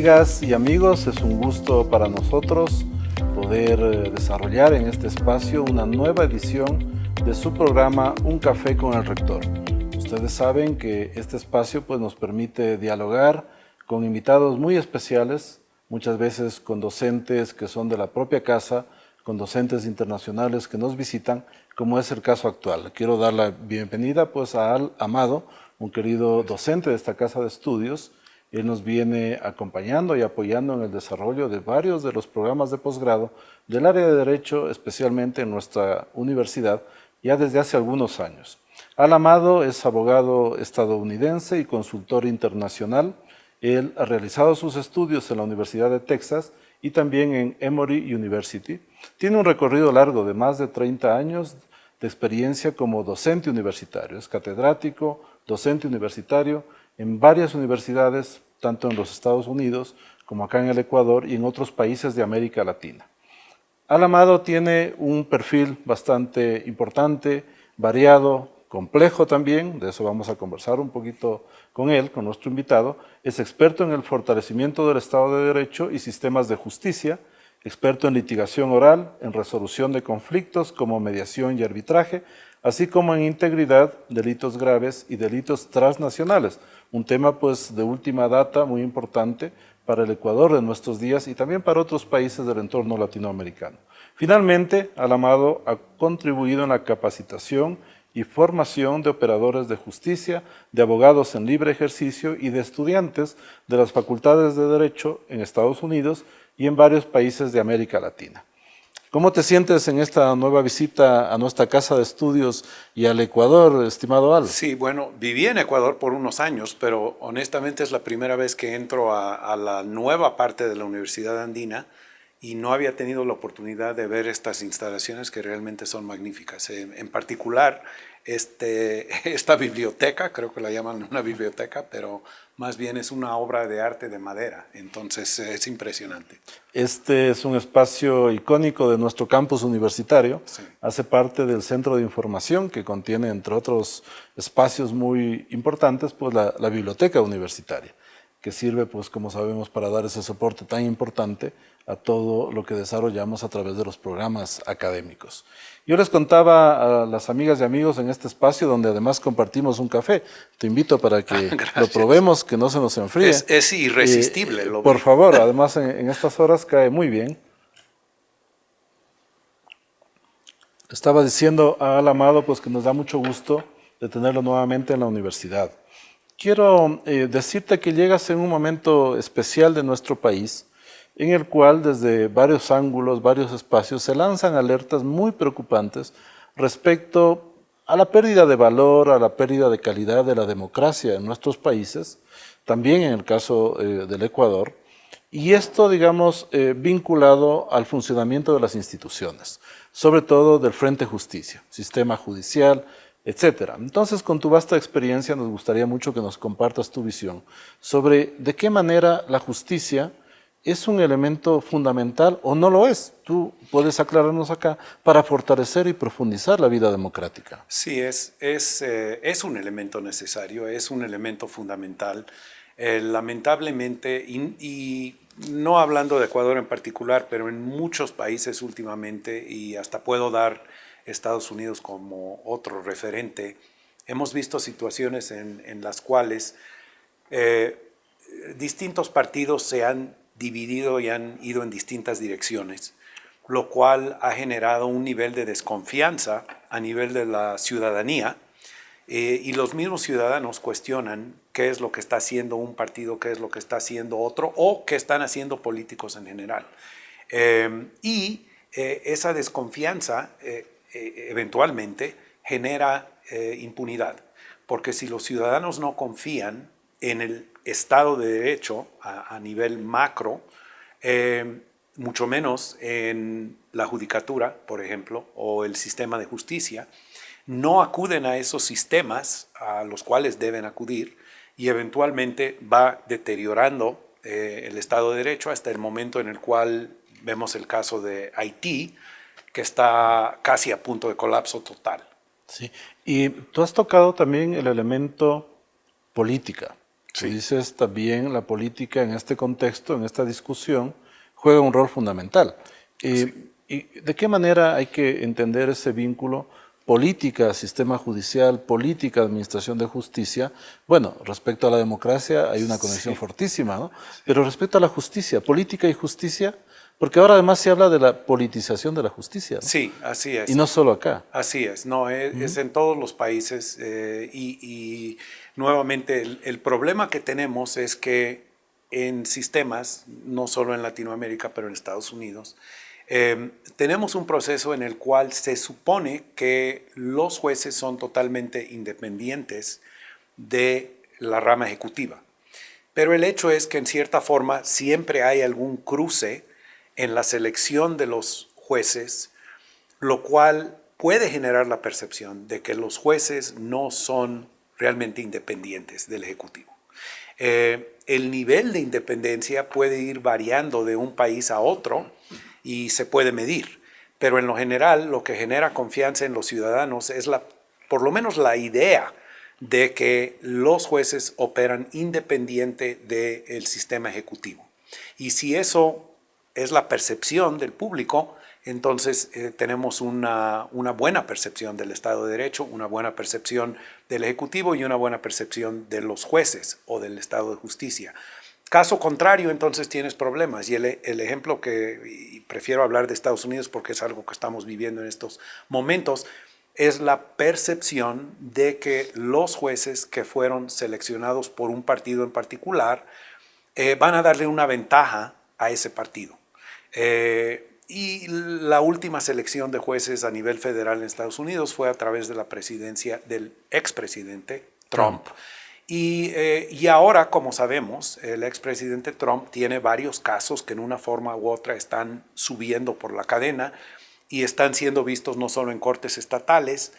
Amigas y amigos, es un gusto para nosotros poder desarrollar en este espacio una nueva edición de su programa Un Café con el Rector. Ustedes saben que este espacio nos permite dialogar con invitados muy especiales, muchas veces con docentes que son de la propia casa, con docentes internacionales que nos visitan, como es el caso actual. Quiero dar la bienvenida a Al Amado, un querido docente de esta casa de estudios. Él nos viene acompañando y apoyando en el desarrollo de varios de los programas de posgrado del área de Derecho, especialmente en nuestra universidad, ya desde hace algunos años. Al Amado es abogado estadounidense y consultor internacional. Él ha realizado sus estudios en la Universidad de Texas y también en Emory University. Tiene un recorrido largo de más de 30 años de experiencia como docente universitario. Es catedrático, docente universitario en varias universidades, tanto en los Estados Unidos como acá en el Ecuador y en otros países de América Latina. Al Amado tiene un perfil bastante importante, variado, complejo también, de eso vamos a conversar un poquito con él, con nuestro invitado. Es experto en el fortalecimiento del Estado de Derecho y sistemas de justicia, experto en litigación oral, en resolución de conflictos como mediación y arbitraje, así como en integridad, delitos graves y delitos transnacionales, un tema de última data muy importante para el Ecuador de nuestros días y también para otros países del entorno latinoamericano. Finalmente, Al Amado ha contribuido en la capacitación y formación de operadores de justicia, de abogados en libre ejercicio y de estudiantes de las facultades de Derecho en Estados Unidos y en varios países de América Latina. ¿Cómo te sientes en esta nueva visita a nuestra casa de estudios y al Ecuador, estimado Al? Sí, bueno, viví en Ecuador por unos años, pero honestamente es la primera vez que entro a la nueva parte de la Universidad Andina y no había tenido la oportunidad de ver estas instalaciones que realmente son magníficas. En particular, esta biblioteca, creo que la llaman una biblioteca, pero más bien es una obra de arte de madera, entonces es impresionante. Este es un espacio icónico de nuestro campus universitario. Sí. Hace parte del centro de información que contiene, entre otros espacios muy importantes, la biblioteca universitaria, que sirve, como sabemos, para dar ese soporte tan importante a todo lo que desarrollamos a través de los programas académicos. Yo les contaba a las amigas y amigos en este espacio donde además compartimos un café. Te invito para que lo probemos, que no se nos enfríe. Es irresistible, lo Por vi. favor, además en estas horas cae muy bien. Estaba diciendo a Al Amado que nos da mucho gusto de tenerlo nuevamente en la universidad. Quiero decirte que llegas en un momento especial de nuestro país, en el cual desde varios ángulos, varios espacios, se lanzan alertas muy preocupantes respecto a la pérdida de valor, a la pérdida de calidad de la democracia en nuestros países, también en el caso del Ecuador, y esto, digamos, vinculado al funcionamiento de las instituciones, sobre todo del Frente Justicia, sistema judicial, etcétera. Entonces, con tu vasta experiencia, nos gustaría mucho que nos compartas tu visión sobre de qué manera la justicia es un elemento fundamental o no lo es. Tú puedes aclararnos acá para fortalecer y profundizar la vida democrática. Sí, es un elemento necesario, es un elemento fundamental. Lamentablemente, y no hablando de Ecuador en particular, pero en muchos países últimamente, y hasta puedo dar Estados Unidos como otro referente, hemos visto situaciones en las cuales distintos partidos se han dividido y han ido en distintas direcciones, lo cual ha generado un nivel de desconfianza a nivel de la ciudadanía, y los mismos ciudadanos cuestionan qué es lo que está haciendo un partido, qué es lo que está haciendo otro o qué están haciendo políticos en general. Esa desconfianza eventualmente genera impunidad, porque si los ciudadanos no confían en el Estado de Derecho a nivel macro, mucho menos en la judicatura, por ejemplo, o el sistema de justicia, no acuden a esos sistemas a los cuales deben acudir y eventualmente va deteriorando el Estado de Derecho hasta el momento en el cual vemos el caso de Haití, que está casi a punto de colapso total. Sí. Y tú has tocado también el elemento política. Tú dices también la política en este contexto, en esta discusión, juega un rol fundamental. ¿Y de qué manera hay que entender ese vínculo política, sistema judicial, política, administración de justicia? Bueno, respecto a la democracia hay una conexión fortísima, ¿no? Pero respecto a la justicia, política y justicia, porque ahora además se habla de la politización de la justicia, ¿no? Sí, así es. Y no solo acá. Así es, no, es en todos los países y nuevamente el problema que tenemos es que en sistemas, no solo en Latinoamérica, pero en Estados Unidos, tenemos un proceso en el cual se supone que los jueces son totalmente independientes de la rama ejecutiva. Pero el hecho es que en cierta forma siempre hay algún cruce en la selección de los jueces, lo cual puede generar la percepción de que los jueces no son realmente independientes del Ejecutivo. El nivel de independencia puede ir variando de un país a otro y se puede medir, pero en lo general lo que genera confianza en los ciudadanos es por lo menos la idea de que los jueces operan independiente del sistema ejecutivo. Y si eso es la percepción del público, entonces tenemos una buena percepción del Estado de Derecho, una buena percepción del Ejecutivo y una buena percepción de los jueces o del Estado de Justicia. Caso contrario, entonces tienes problemas. Y el ejemplo y prefiero hablar de Estados Unidos porque es algo que estamos viviendo en estos momentos, es la percepción de que los jueces que fueron seleccionados por un partido en particular van a darle una ventaja a ese partido. Y la última selección de jueces a nivel federal en Estados Unidos fue a través de la presidencia del expresidente Trump. Y ahora, como sabemos, el expresidente Trump tiene varios casos que en una forma u otra están subiendo por la cadena y están siendo vistos no solo en cortes estatales,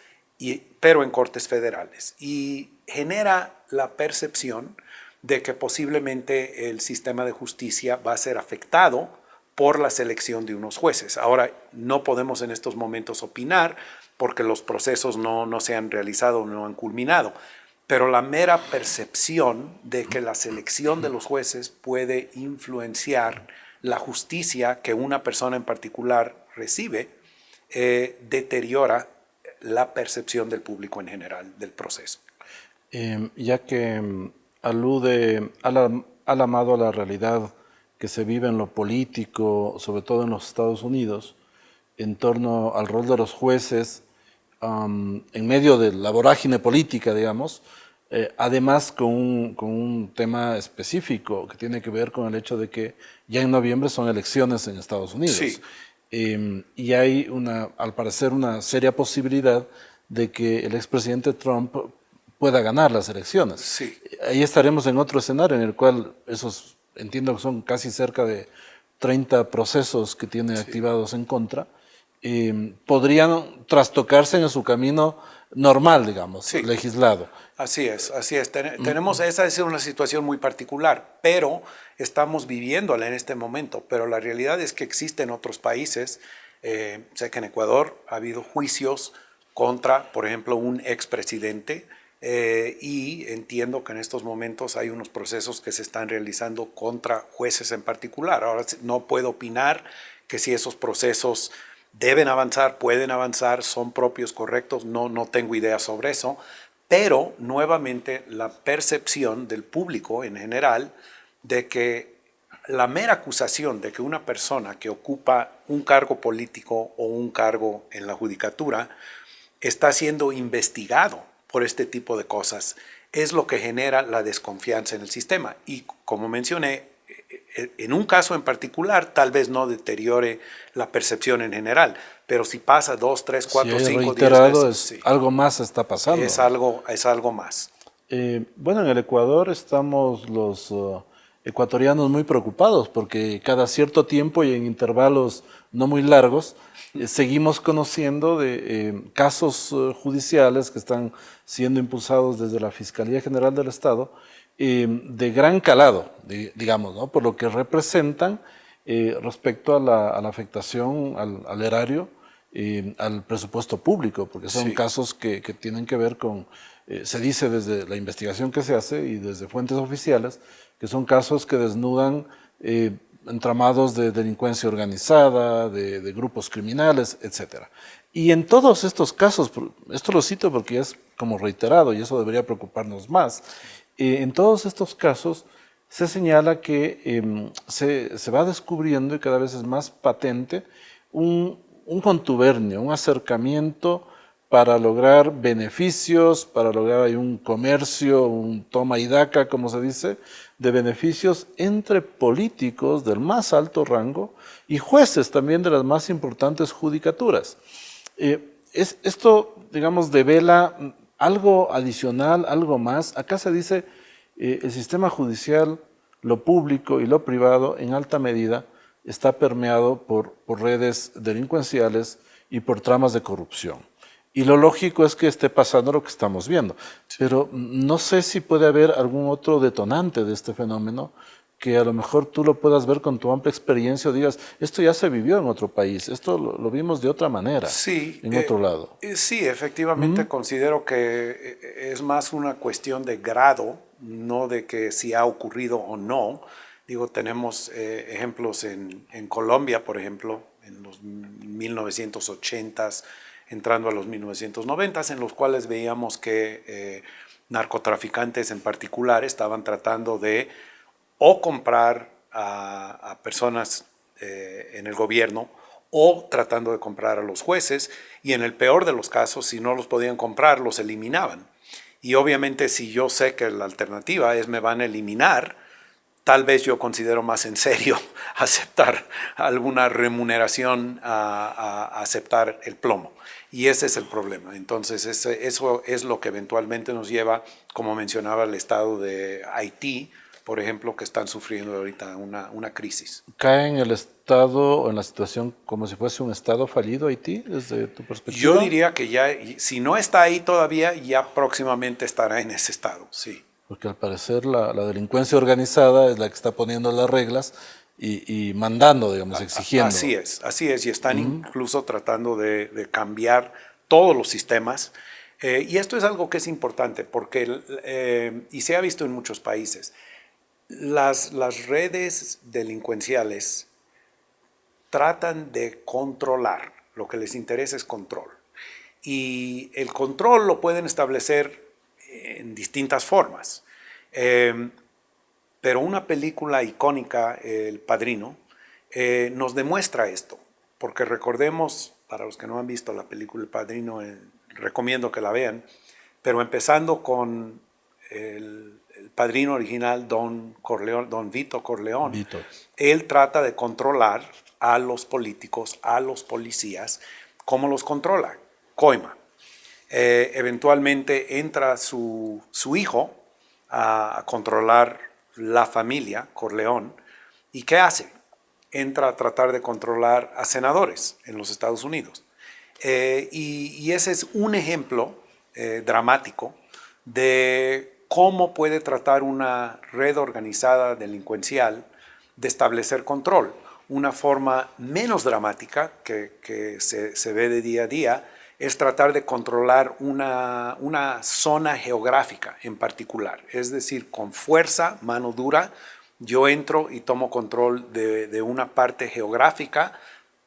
pero en cortes federales. Y genera la percepción de que posiblemente el sistema de justicia va a ser afectado por la selección de unos jueces. Ahora, no podemos en estos momentos opinar porque los procesos no se han realizado, no han culminado, pero la mera percepción de que la selección de los jueces puede influenciar la justicia que una persona en particular recibe, deteriora la percepción del público en general del proceso. Ya que alude al amado a la realidad que se vive en lo político, sobre todo en los Estados Unidos, en torno al rol de los jueces, en medio de la vorágine política, digamos, además con un tema específico que tiene que ver con el hecho de que ya en noviembre son elecciones en Estados Unidos. Sí. Y hay, al parecer, una seria posibilidad de que el expresidente Trump pueda ganar las elecciones. Sí. Ahí estaremos en otro escenario en el cual entiendo que son casi cerca de 30 procesos que tiene activados en contra, podrían trastocarse en su camino normal, digamos, legislado. Así es, así es. Esa es una situación muy particular, pero estamos viviéndola en este momento. Pero la realidad es que existen otros países. Sé que en Ecuador ha habido juicios contra, por ejemplo, un expresidente, y entiendo que en estos momentos hay unos procesos que se están realizando contra jueces en particular. Ahora no puedo opinar que si esos procesos deben avanzar, pueden avanzar, son propios, correctos, no tengo idea sobre eso, pero nuevamente la percepción del público en general de que la mera acusación de que una persona que ocupa un cargo político o un cargo en la judicatura está siendo investigado por este tipo de cosas es lo que genera la desconfianza en el sistema. Y como mencioné, en un caso en particular tal vez no deteriore la percepción en general, pero si pasa 2, 3, 4, 5, 10 veces, algo más está pasando. Es algo más. Bueno, en el Ecuador estamos los ecuatorianos muy preocupados porque cada cierto tiempo y en intervalos no muy largos seguimos conociendo de casos judiciales que están siendo impulsados desde la Fiscalía General del Estado de gran calado, digamos, ¿no? Por lo que representan respecto a la afectación al erario al presupuesto público, porque son Sí. casos que tienen que ver con, se dice desde la investigación que se hace y desde fuentes oficiales, que son casos que desnudan entramados de delincuencia organizada, de grupos criminales, etcétera. Y en todos estos casos, esto lo cito porque es como reiterado y eso debería preocuparnos más, en todos estos casos se señala que se va descubriendo y cada vez es más patente un contubernio, un acercamiento para lograr beneficios, para lograr ahí un comercio, un toma y daca, como se dice, de beneficios entre políticos del más alto rango y jueces también de las más importantes judicaturas. Esto, digamos, devela algo adicional, algo más. Acá se dice el sistema judicial, lo público y lo privado, en alta medida, está permeado por redes delincuenciales y por tramas de corrupción. Y lo lógico es que esté pasando lo que estamos viendo. Pero no sé si puede haber algún otro detonante de este fenómeno que a lo mejor tú lo puedas ver con tu amplia experiencia o digas, esto ya se vivió en otro país, esto lo vimos de otra manera, Sí, en otro lado. Sí, efectivamente considero que es más una cuestión de grado, no de que si ha ocurrido o no. Digo, tenemos ejemplos en Colombia, por ejemplo, en los 1980s, entrando a los 1990s, en los cuales veíamos que narcotraficantes en particular estaban tratando de o comprar a personas en el gobierno o tratando de comprar a los jueces, y en el peor de los casos, si no los podían comprar, los eliminaban. Y obviamente si yo sé que la alternativa es me van a eliminar, tal vez yo considero más en serio aceptar alguna remuneración a aceptar el plomo. Y ese es el problema. Entonces eso es lo que eventualmente nos lleva, como mencionaba, el estado de Haití, por ejemplo, que están sufriendo ahorita una crisis. ¿Cae en el estado o en la situación como si fuese un estado fallido Haití, desde tu perspectiva? Yo diría que ya, si no está ahí todavía, ya próximamente estará en ese estado, sí. Porque al parecer la delincuencia organizada es la que está poniendo las reglas y mandando, digamos, exigiendo. Así es, y están incluso tratando de cambiar todos los sistemas. Y esto es algo que es importante porque, y se ha visto en muchos países, las redes delincuenciales tratan de controlar, lo que les interesa es control. Y el control lo pueden establecer en distintas formas. Pero una película icónica, El Padrino, nos demuestra esto. Porque recordemos, para los que no han visto la película El Padrino, recomiendo que la vean, pero empezando con el padrino original, Don Vito Corleone. Él trata de controlar a los políticos, a los policías. ¿Cómo los controla? Coima. Eventualmente entra su hijo a controlar la familia Corleone. ¿Y qué hace? Entra a tratar de controlar a senadores en los Estados Unidos. Y ese es un ejemplo dramático de cómo puede tratar una red organizada delincuencial de establecer control. Una forma menos dramática que se ve de día a día es tratar de controlar una zona geográfica en particular. Es decir, con fuerza, mano dura, yo entro y tomo control de una parte geográfica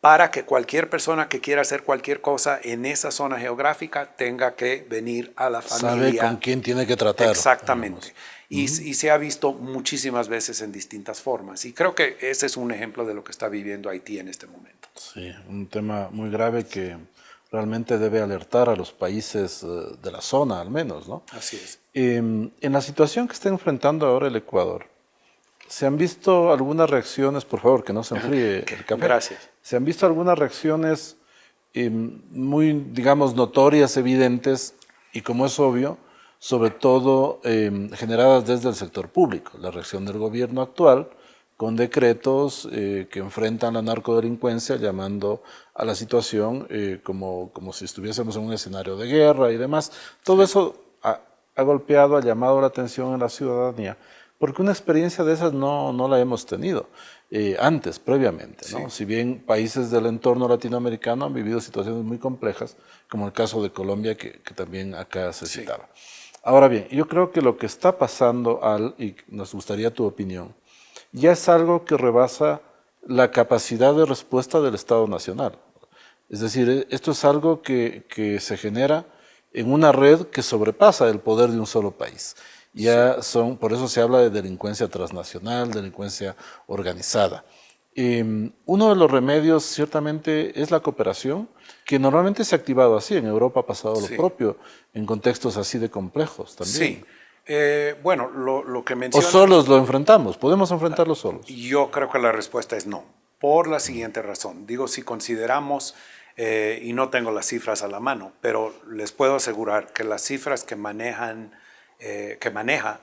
para que cualquier persona que quiera hacer cualquier cosa en esa zona geográfica tenga que venir a la familia. Sabe con quién tiene que tratar. Exactamente. Y se ha visto muchísimas veces en distintas formas. Y creo que ese es un ejemplo de lo que está viviendo Haití en este momento. Sí, un tema muy grave que realmente debe alertar a los países de la zona, al menos, ¿no? Así es. En la situación que está enfrentando ahora el Ecuador, ¿se han visto algunas reacciones? Por favor, que no se enfríe el café. Gracias. ¿Se han visto algunas reacciones muy, digamos, notorias, evidentes, y como es obvio, sobre todo generadas desde el sector público? La reacción del gobierno actual con decretos que enfrentan la narcodelincuencia, llamando a la situación como si estuviésemos en un escenario de guerra y demás. Todo eso ha golpeado, ha llamado la atención en la ciudadanía. porque una experiencia de esas no la hemos tenido antes, previamente, ¿no? Sí. Si bien países del entorno latinoamericano han vivido situaciones muy complejas, como el caso de Colombia, que también acá se Sí. citaba. Ahora bien, yo creo que lo que está pasando, y nos gustaría tu opinión, ya es algo que rebasa la capacidad de respuesta del Estado Nacional. Es decir, esto es algo que se genera en una red que sobrepasa el poder de un solo país. Sí. Por eso se habla de delincuencia transnacional, delincuencia organizada. Uno de los remedios ciertamente es la cooperación, que normalmente se ha activado así. En Europa ha pasado lo Sí. propio, en contextos así de complejos también. Sí. Bueno, lo que O menciona, solos lo enfrentamos, podemos enfrentarlo solos. yo creo que la respuesta es no, por la siguiente razón. Digo, si consideramos, y no tengo las cifras a la mano, pero les puedo asegurar que las cifras que maneja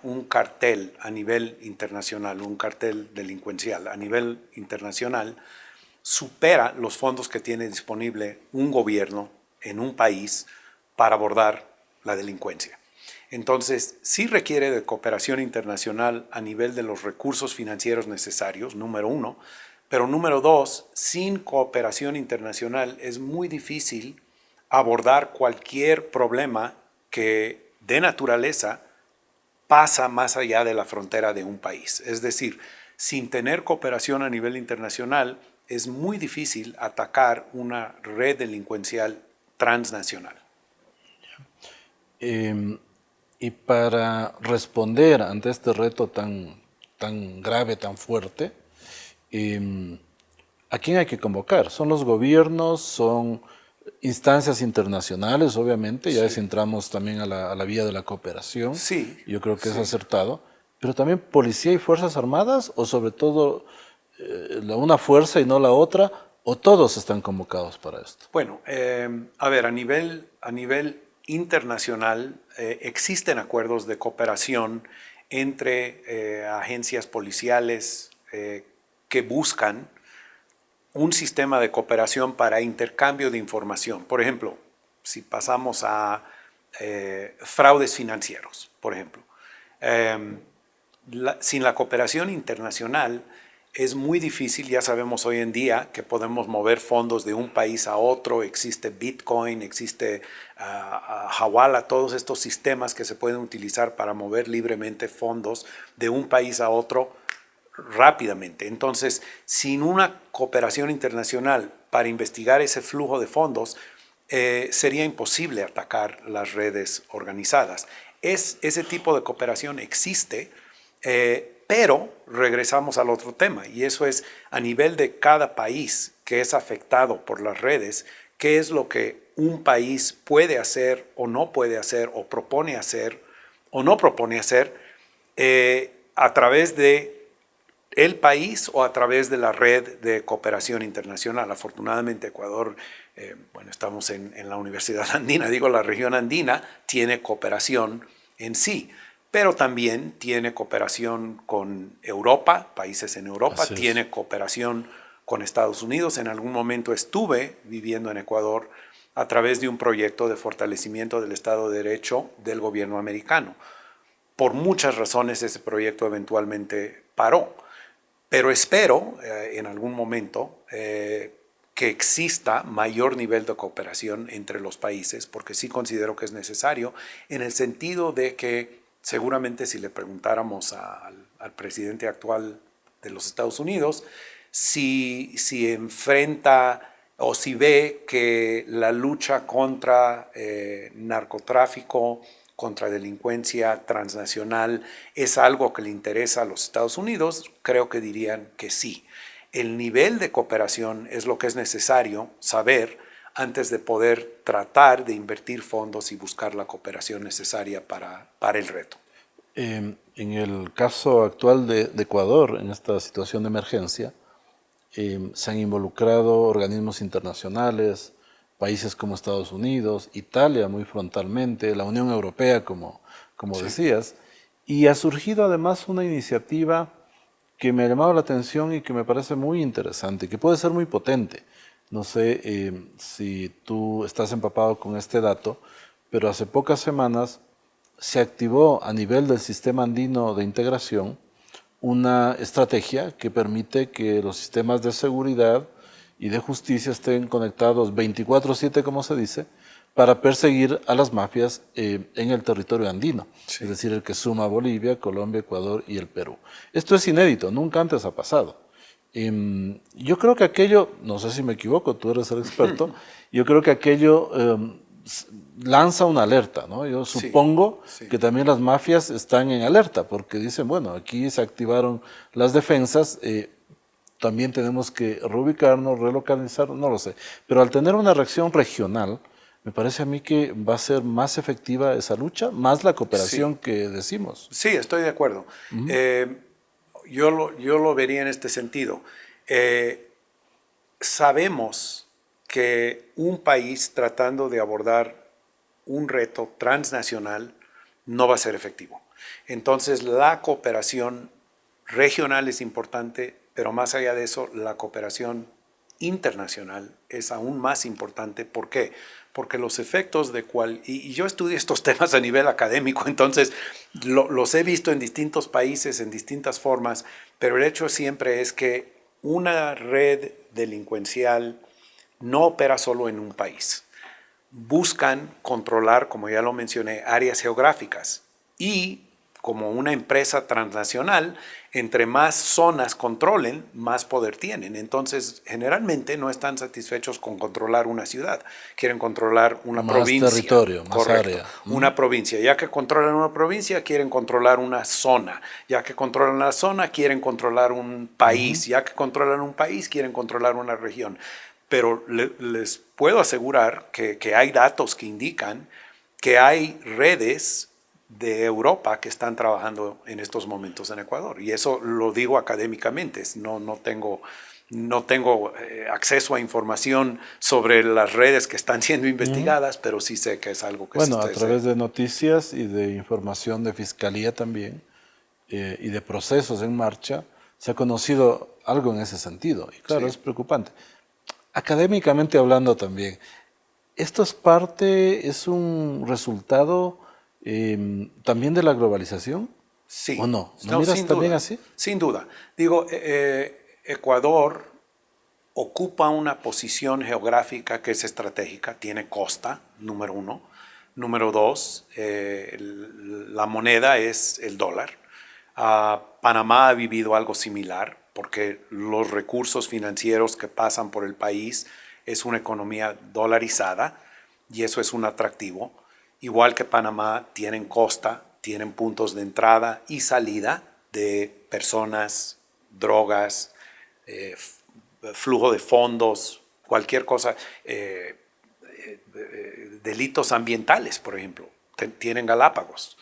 un cartel a nivel internacional, un cartel delincuencial a nivel internacional, supera los fondos que tiene disponible un gobierno en un país para abordar la delincuencia. Entonces, sí requiere de cooperación internacional a nivel de los recursos financieros necesarios, número uno, pero número dos, sin cooperación internacional es muy difícil abordar cualquier problema que de naturaleza pasa más allá de la frontera de un país. Es decir, sin tener cooperación a nivel internacional, es muy difícil atacar una red delincuencial transnacional. Y para responder ante este reto tan grave, tan fuerte, ¿a quién hay que convocar? ¿Son los gobiernos? ¿Son instancias internacionales, obviamente? Ya si Sí, entramos también a la vía de la cooperación, sí, yo creo que es sí. acertado. Pero también policía y fuerzas armadas, o sobre todo una fuerza y no la otra, o todos están convocados para esto. Bueno, a ver, a nivel internacional existen acuerdos de cooperación entre agencias policiales que buscan un sistema de cooperación para intercambio de información. Por ejemplo, si pasamos a fraudes financieros, por ejemplo. Eh, Sin la cooperación internacional es muy difícil, ya sabemos hoy en día que podemos mover fondos de un país a otro, existe Bitcoin, existe Hawala, todos estos sistemas que se pueden utilizar para mover libremente fondos de un país a otro rápidamente. Entonces, sin una cooperación internacional para investigar ese flujo de fondos, sería imposible atacar las redes organizadas. Ese tipo de cooperación existe, pero regresamos al otro tema, y eso es a nivel de cada país que es afectado por las redes, qué es lo que un país puede hacer o no puede hacer, o propone hacer o no propone hacer, a través de el país o a través de la red de cooperación internacional. Afortunadamente Ecuador, bueno, estamos en la Universidad Andina, digo, la región andina tiene cooperación en sí, pero también tiene cooperación con Europa, países en Europa, tiene cooperación con Estados Unidos. En algún momento estuve viviendo en Ecuador a través de un proyecto de fortalecimiento del Estado de Derecho del gobierno americano. Por muchas razones ese proyecto eventualmente paró, pero espero en algún momento que exista mayor nivel de cooperación entre los países, porque sí considero que es necesario, en el sentido de que seguramente si le preguntáramos al presidente actual de los Estados Unidos si enfrenta o si ve que la lucha contra narcotráfico, contra delincuencia transnacional es algo que le interesa a los Estados Unidos, creo que dirían que sí. El nivel de cooperación es lo que es necesario saber antes de poder tratar de invertir fondos y buscar la cooperación necesaria para el reto. En el caso actual de Ecuador, en esta situación de emergencia, se han involucrado organismos internacionales, países como Estados Unidos, Italia muy frontalmente, la Unión Europea, como Sí. decías, y ha surgido además una iniciativa que me ha llamado la atención y que me parece muy interesante, que puede ser muy potente. No sé si tú estás empapado con este dato, pero hace pocas semanas se activó a nivel del Sistema Andino de Integración una estrategia que permite que los sistemas de seguridad y de justicia estén conectados 24/7, como se dice, para perseguir a las mafias en el territorio andino, Sí. es decir, el que suma Bolivia, Colombia, Ecuador y el Perú. Esto es inédito, nunca antes ha pasado. Yo creo que aquello, no sé si me equivoco, tú eres el experto, yo creo que aquello lanza una alerta, ¿no? Yo Sí, supongo sí. que también las mafias están en alerta, porque dicen, bueno, aquí se activaron las defensas, también tenemos que reubicarnos, relocalizar, no lo sé. Pero al tener una reacción regional, me parece a mí que va a ser más efectiva esa lucha, más la cooperación Sí, que decimos. sí, estoy de acuerdo. Yo lo vería en este sentido. Sabemos que un país tratando de abordar un reto transnacional no va a ser efectivo. Entonces, la cooperación regional es importante, pero más allá de eso, la cooperación internacional es aún más importante. ¿Por qué? Porque los efectos de y yo estudio estos temas a nivel académico, entonces los he visto en distintos países, en distintas formas, pero el hecho siempre es que una red delincuencial no opera solo en un país. Buscan controlar, como ya lo mencioné, áreas geográficas y como una empresa transnacional, entre más zonas controlen, más poder tienen. Entonces, generalmente no están satisfechos con controlar una ciudad, quieren controlar una Más provincia. territorio, más Correcto, área. una provincia. Ya que controlan una provincia, quieren controlar una zona. Ya que controlan la zona, quieren controlar un país. Ya que controlan un país, quieren controlar una región. Pero les puedo asegurar que hay datos que indican que hay redes de Europa que están trabajando en estos momentos en Ecuador. Y eso lo digo académicamente, no tengo acceso a información sobre las redes que están siendo investigadas, pero sí sé que es algo que Bueno, a se... través de noticias y de información de fiscalía también, y de procesos en marcha, se ha conocido algo en ese sentido. Y claro, Sí, es preocupante. Académicamente hablando también, ¿esto es parte, es un resultado también de la globalización? ¿O sí, no? ¿No no, miras sin también duda, así? sin duda. Digo, Ecuador ocupa una posición geográfica que es estratégica, tiene costa, número uno. Número dos, la moneda es el dólar. Panamá ha vivido algo similar porque los recursos financieros que pasan por el país es una economía dolarizada y eso es un atractivo. Igual que Panamá, tienen costa, tienen puntos de entrada y salida de personas, drogas, flujo de fondos, cualquier cosa, delitos ambientales, por ejemplo, tienen Galápagos.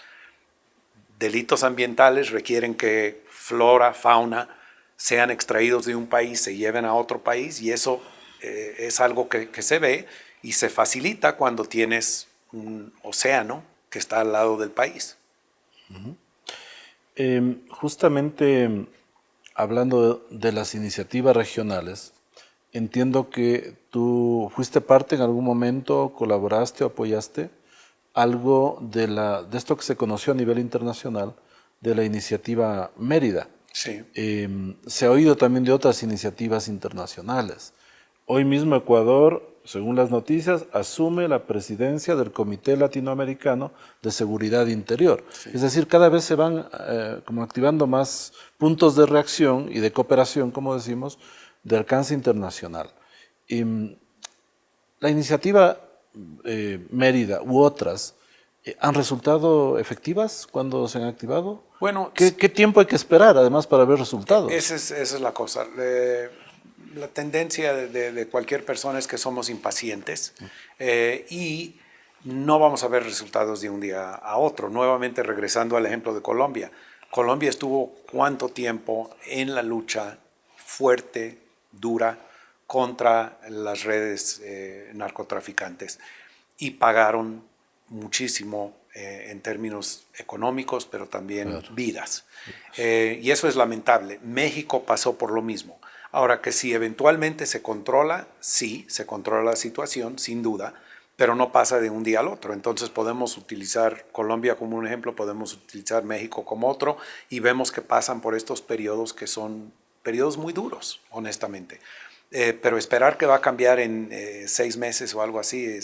Delitos ambientales requieren que flora, fauna sean extraídos de un país, se lleven a otro país y eso es algo que se ve y se facilita cuando tienes un océano que está al lado del país. Justamente hablando de las iniciativas regionales, entiendo que tú fuiste parte en algún momento, colaboraste o apoyaste algo de esto que se conoció a nivel internacional, de la iniciativa Mérida. Sí, Se ha oído también de otras iniciativas internacionales. Hoy mismo Ecuador, según las noticias, asume la presidencia del Comité Latinoamericano de Seguridad Interior. sí. Es decir, cada vez se van como activando más puntos de reacción y de cooperación, como decimos, de alcance internacional. Y, la iniciativa Mérida u otras han resultado efectivas cuando se han activado. Bueno, ¿Qué tiempo hay que esperar además para ver resultados? esa es la cosa. La tendencia de cualquier persona es que somos impacientes y no vamos a ver resultados de un día a otro. Nuevamente regresando al ejemplo de Colombia. Colombia estuvo cuánto tiempo en la lucha fuerte, dura, contra las redes narcotraficantes y pagaron muchísimo en términos económicos, pero también Claro. vidas. Y eso es lamentable. México pasó por lo mismo. Ahora que si eventualmente se controla, sí, se controla la situación, sin duda, pero no pasa de un día al otro. Entonces podemos utilizar Colombia como un ejemplo, podemos utilizar México como otro, y vemos que pasan por estos periodos que son periodos muy duros, honestamente. Pero esperar que va a cambiar en 6 meses o algo así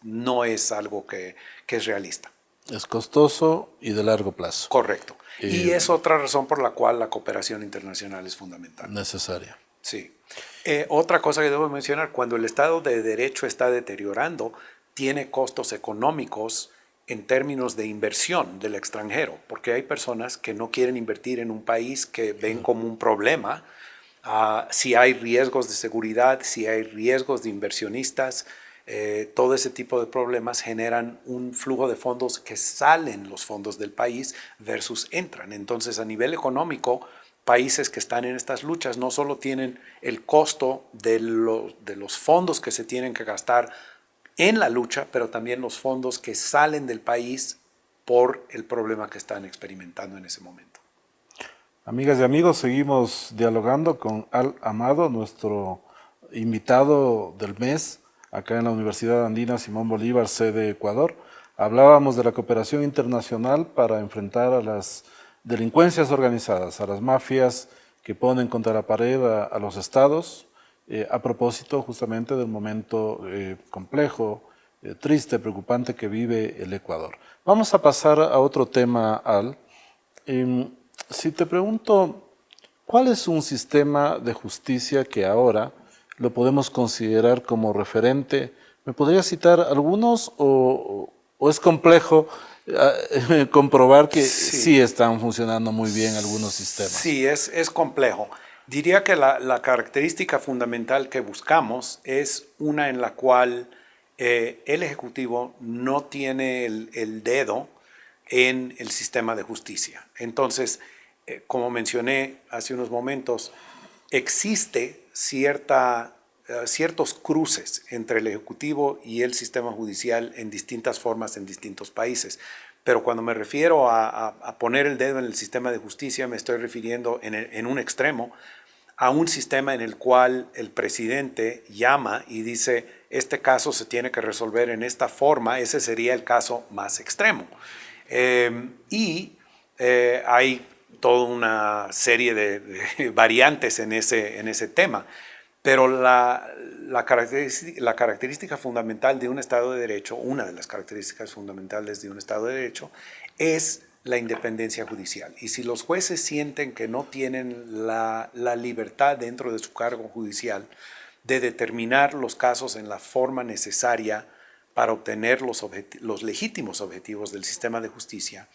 no es algo que es realista. Es costoso y de largo plazo. Correcto. Y es otra razón por la cual la cooperación internacional es fundamental. Necesaria. Sí. Otra cosa que debo mencionar, cuando el Estado de Derecho está deteriorando, tiene costos económicos en términos de inversión del extranjero, porque hay personas que no quieren invertir en un país que ven como un problema. Si hay riesgos de seguridad, si hay riesgos de inversionistas, todo ese tipo de problemas generan un flujo de fondos que salen los fondos del país versus entran. Entonces, a nivel económico, países que están en estas luchas no solo tienen el costo de los fondos que se tienen que gastar en la lucha, pero también los fondos que salen del país por el problema que están experimentando en ese momento. Amigas y amigos, seguimos dialogando con Al Amado, nuestro invitado del mes, acá en la Universidad Andina Simón Bolívar, sede Ecuador. Hablábamos de la cooperación internacional para enfrentar a las delincuencias organizadas, a las mafias que ponen contra la pared a los estados, a propósito justamente del momento complejo, triste, preocupante que vive el Ecuador. Vamos a pasar a otro tema, Al. Si te pregunto, ¿cuál es un sistema de justicia que ahora lo podemos considerar como referente? ¿Me podrías citar algunos o es complejo comprobar que sí están funcionando muy bien algunos sistemas? Sí, es complejo. Diría que la característica fundamental que buscamos es una en la cual el Ejecutivo no tiene el dedo en el sistema de justicia. Entonces, como mencioné hace unos momentos, existe ciertos cruces entre el Ejecutivo y el sistema judicial en distintas formas en distintos países. Pero cuando me refiero a poner el dedo en el sistema de justicia, me estoy refiriendo en un extremo a un sistema en el cual el presidente llama y dice, este caso se tiene que resolver en esta forma. Ese sería el caso más extremo. Hay toda una serie de variantes en ese tema. Pero la característica fundamental de un Estado de Derecho, una de las características fundamentales de un Estado de Derecho, es la independencia judicial. Y si los jueces sienten que no tienen la libertad dentro de su cargo judicial de determinar los casos en la forma necesaria para obtener los legítimos objetivos del sistema de justicia,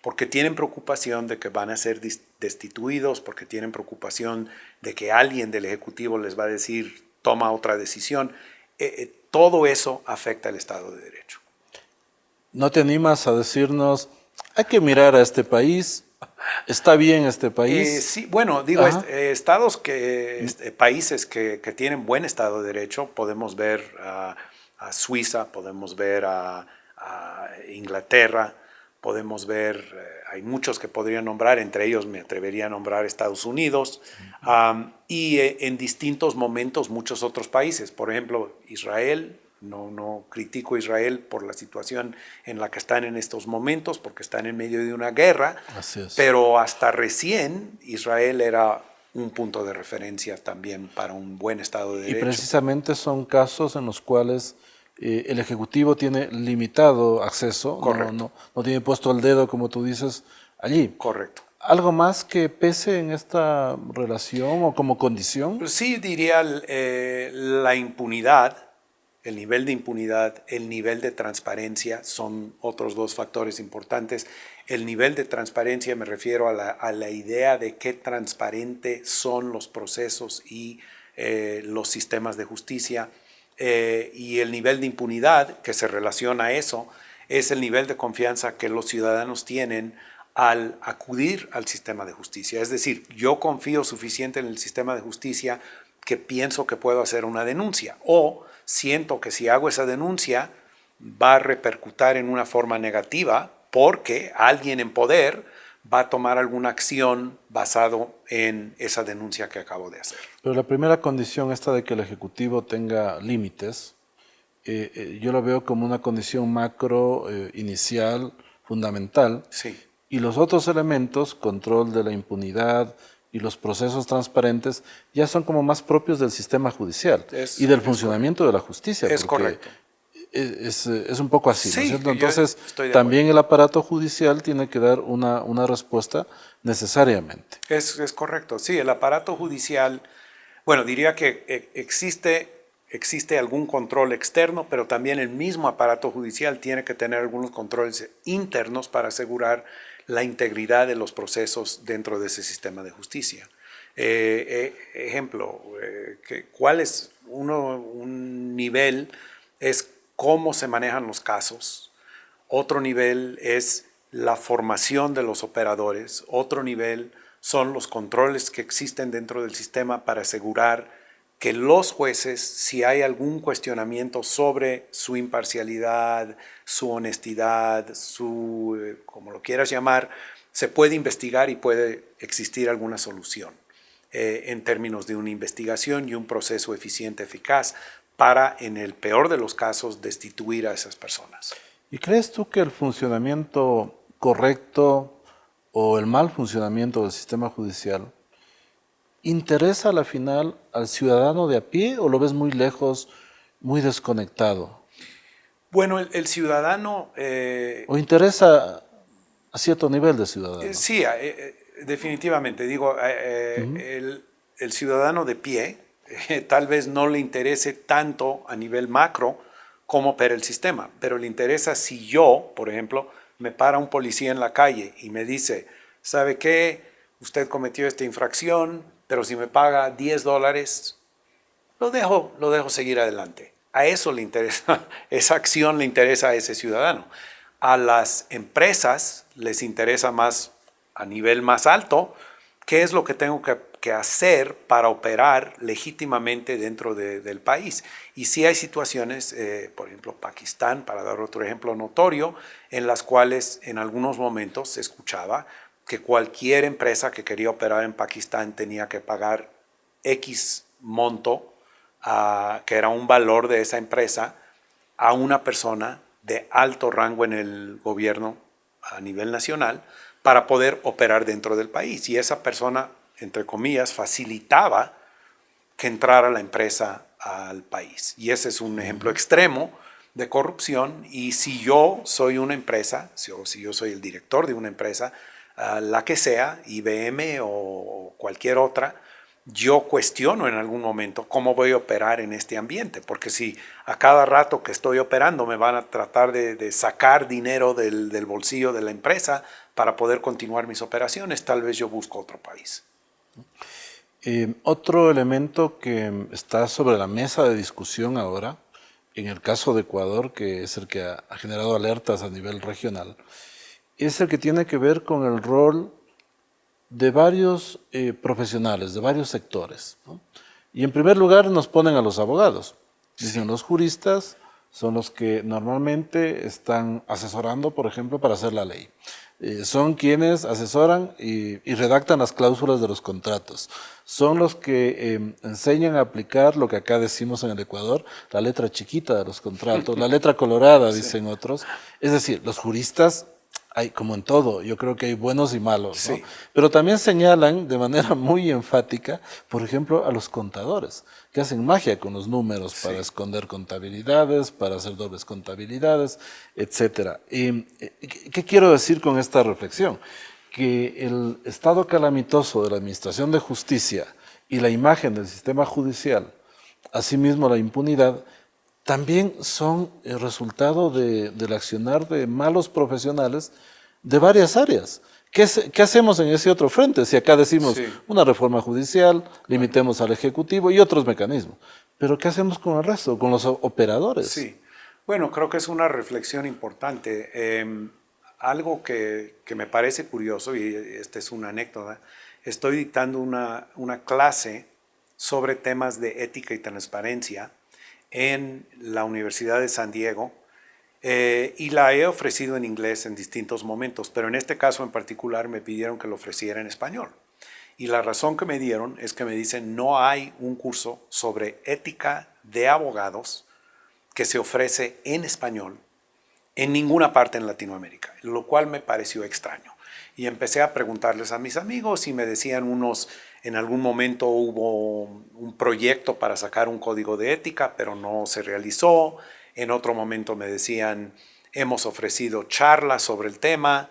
porque tienen preocupación de que van a ser destituidos, porque tienen preocupación de que alguien del Ejecutivo les va a decir, toma otra decisión. Todo eso afecta al Estado de Derecho. ¿No te animas a decirnos, hay que mirar a este país, está bien este país? Sí, bueno, digo, países que tienen buen Estado de Derecho, podemos ver a Suiza, podemos ver a Inglaterra, podemos ver, hay muchos que podría nombrar, entre ellos me atrevería a nombrar Estados Unidos, y en distintos momentos muchos otros países. Por ejemplo, Israel, no critico a Israel por la situación en la que están en estos momentos, porque están en medio de una guerra, pero hasta recién Israel era un punto de referencia también para un buen Estado de Derecho. Y precisamente son casos en los cuales el Ejecutivo tiene limitado acceso, no tiene puesto el dedo, como tú dices, allí. Correcto. ¿Algo más que pese en esta relación o como condición? Sí, diría la impunidad, el nivel de impunidad, el nivel de transparencia son otros dos factores importantes. El nivel de transparencia me refiero a la idea de qué transparente son los procesos y los sistemas de justicia. Y el nivel de impunidad que se relaciona a eso es el nivel de confianza que los ciudadanos tienen al acudir al sistema de justicia. Es decir, yo confío suficiente en el sistema de justicia que pienso que puedo hacer una denuncia, o siento que si hago esa denuncia va a repercutir en una forma negativa porque alguien en poder va a tomar alguna acción basado en esa denuncia que acabo de hacer. Pero la primera condición esta de que el Ejecutivo tenga límites yo lo veo como una condición macro inicial, fundamental, Sí, y los otros elementos, control de la impunidad y los procesos transparentes, ya son como más propios del sistema judicial y del es correcto. funcionamiento de la justicia, Es porque correcto. es un poco así, ¿no es Sí, cierto? yo Entonces, estoy de acuerdo. también el aparato judicial tiene que dar una respuesta necesariamente. Es correcto. Sí, el aparato judicial, bueno, diría que existe algún control externo, pero también el mismo aparato judicial tiene que tener algunos controles internos para asegurar la integridad de los procesos dentro de ese sistema de justicia. Ejemplo, ¿cuál es un nivel? Es cómo se manejan los casos. Otro nivel es la formación de los operadores. Otro nivel son los controles que existen dentro del sistema para asegurar que los jueces, si hay algún cuestionamiento sobre su imparcialidad, su honestidad, como lo quieras llamar, se puede investigar y puede existir alguna solución en términos de una investigación y un proceso eficiente, eficaz, para, en el peor de los casos, destituir a esas personas. ¿Y crees tú que el funcionamiento correcto o el mal funcionamiento del sistema judicial interesa a la final al ciudadano de a pie o lo ves muy lejos, muy desconectado? Bueno, el ciudadano, ¿O interesa a cierto nivel de ciudadano? sí, definitivamente, digo, Ujú. el ciudadano de pie tal vez no le interese tanto a nivel macro cómo opera el sistema, pero le interesa si yo, por ejemplo, me para un policía en la calle y me dice, ¿sabe qué? Usted cometió esta infracción, pero si me paga $10, lo dejo seguir adelante. A eso le interesa, esa acción le interesa a ese ciudadano. A las empresas les interesa más a nivel más alto qué es lo que tengo que hacer para operar legítimamente dentro del país. Y sí hay situaciones, por ejemplo, Pakistán, para dar otro ejemplo notorio, en las cuales en algunos momentos se escuchaba que cualquier empresa que quería operar en Pakistán tenía que pagar X monto que era un valor de esa empresa, a una persona de alto rango en el gobierno a nivel nacional para poder operar dentro del país. Y esa persona, entre comillas, facilitaba que entrara la empresa al país. Y ese es un ejemplo extremo de corrupción. Y si yo soy una empresa, si yo soy el director de una empresa, la que sea, IBM o cualquier otra, yo cuestiono en algún momento cómo voy a operar en este ambiente, porque si a cada rato que estoy operando me van a tratar de sacar dinero del bolsillo de la empresa para poder continuar mis operaciones, tal vez yo busco otro país. Otro elemento que está sobre la mesa de discusión ahora, en el caso de Ecuador, que es el que ha generado alertas a nivel regional, es el que tiene que ver con el rol de varios profesionales, de varios sectores, ¿no? Y en primer lugar nos ponen a los abogados. Dicen Sí, los juristas son los que normalmente están asesorando, por ejemplo, para hacer la ley. Son quienes asesoran y redactan las cláusulas de los contratos. Son los que enseñan a aplicar lo que acá decimos en el Ecuador, la letra chiquita de los contratos, la letra colorada, sí, dicen otros. Es decir, los juristas hay, como en todo, yo creo que hay buenos y malos, ¿no? sí, Pero también señalan de manera muy enfática, por ejemplo, a los contadores, que hacen magia con los números para sí. esconder contabilidades, para hacer dobles contabilidades, etcétera. ¿Qué quiero decir con esta reflexión? Que el estado calamitoso de la Administración de Justicia y la imagen del sistema judicial, asimismo la impunidad, también son el resultado del accionar de malos profesionales de varias áreas. ¿Qué hacemos en ese otro frente? Si acá decimos Sí, una reforma judicial, claro. limitemos al Ejecutivo y otros mecanismos. Pero ¿qué hacemos con el resto, con los operadores? Sí. Bueno, creo que es una reflexión importante. Algo que me parece curioso, y esta es una anécdota, estoy dictando una clase sobre temas de ética y transparencia en la Universidad de San Diego y la he ofrecido en inglés en distintos momentos, pero en este caso en particular me pidieron que lo ofreciera en español. Y la razón que me dieron es que me dicen no hay un curso sobre ética de abogados que se ofrece en español en ninguna parte en Latinoamérica, lo cual me pareció extraño. Y empecé a preguntarles a mis amigos y me decían unos, en algún momento hubo un proyecto para sacar un código de ética, pero no se realizó. En otro momento me decían, hemos ofrecido charlas sobre el tema,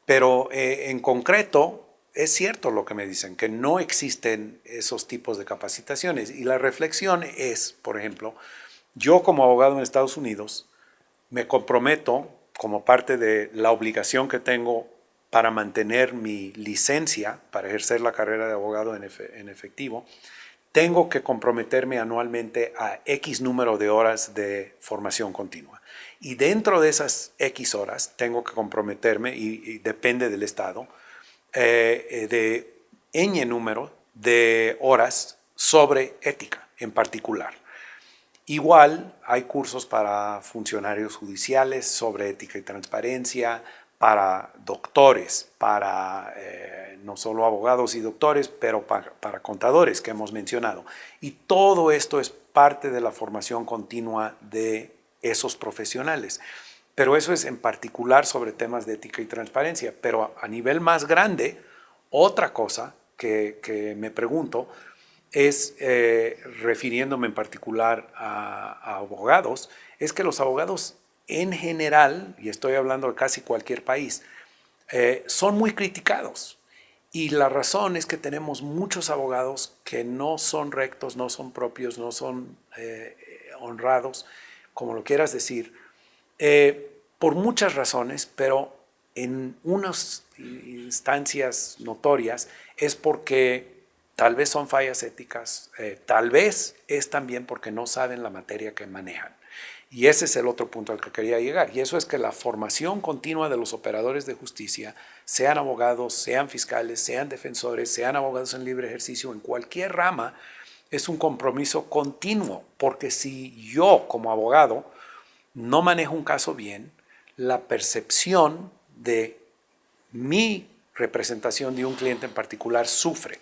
pero en concreto es cierto lo que me dicen, que no existen esos tipos de capacitaciones. Y la reflexión es, por ejemplo, yo como abogado en Estados Unidos me comprometo como parte de la obligación que tengo para mantener mi licencia, para ejercer la carrera de abogado en efectivo, tengo que comprometerme anualmente a X número de horas de formación continua. Y dentro de esas X horas tengo que comprometerme, y depende del estado, de N número de horas sobre ética en particular. Igual hay cursos para funcionarios judiciales sobre ética y transparencia, para doctores, para no solo abogados y doctores, pero para contadores que hemos mencionado. Y todo esto es parte de la formación continua de esos profesionales. Pero eso es en particular sobre temas de ética y transparencia. Pero a nivel más grande, otra cosa que me pregunto es, refiriéndome en particular a abogados, es que los abogados en general, y estoy hablando de casi cualquier país, son muy criticados. Y la razón es que tenemos muchos abogados que no son rectos, no son propios, no son honrados, como lo quieras decir, por muchas razones, pero en unas instancias notorias es porque tal vez son fallas éticas, tal vez es también porque no saben la materia que manejan. Y ese es el otro punto al que quería llegar. Y eso es que la formación continua de los operadores de justicia, sean abogados, sean fiscales, sean defensores, sean abogados en libre ejercicio, en cualquier rama, es un compromiso continuo. Porque si yo como abogado no manejo un caso bien, la percepción de mi representación de un cliente en particular sufre.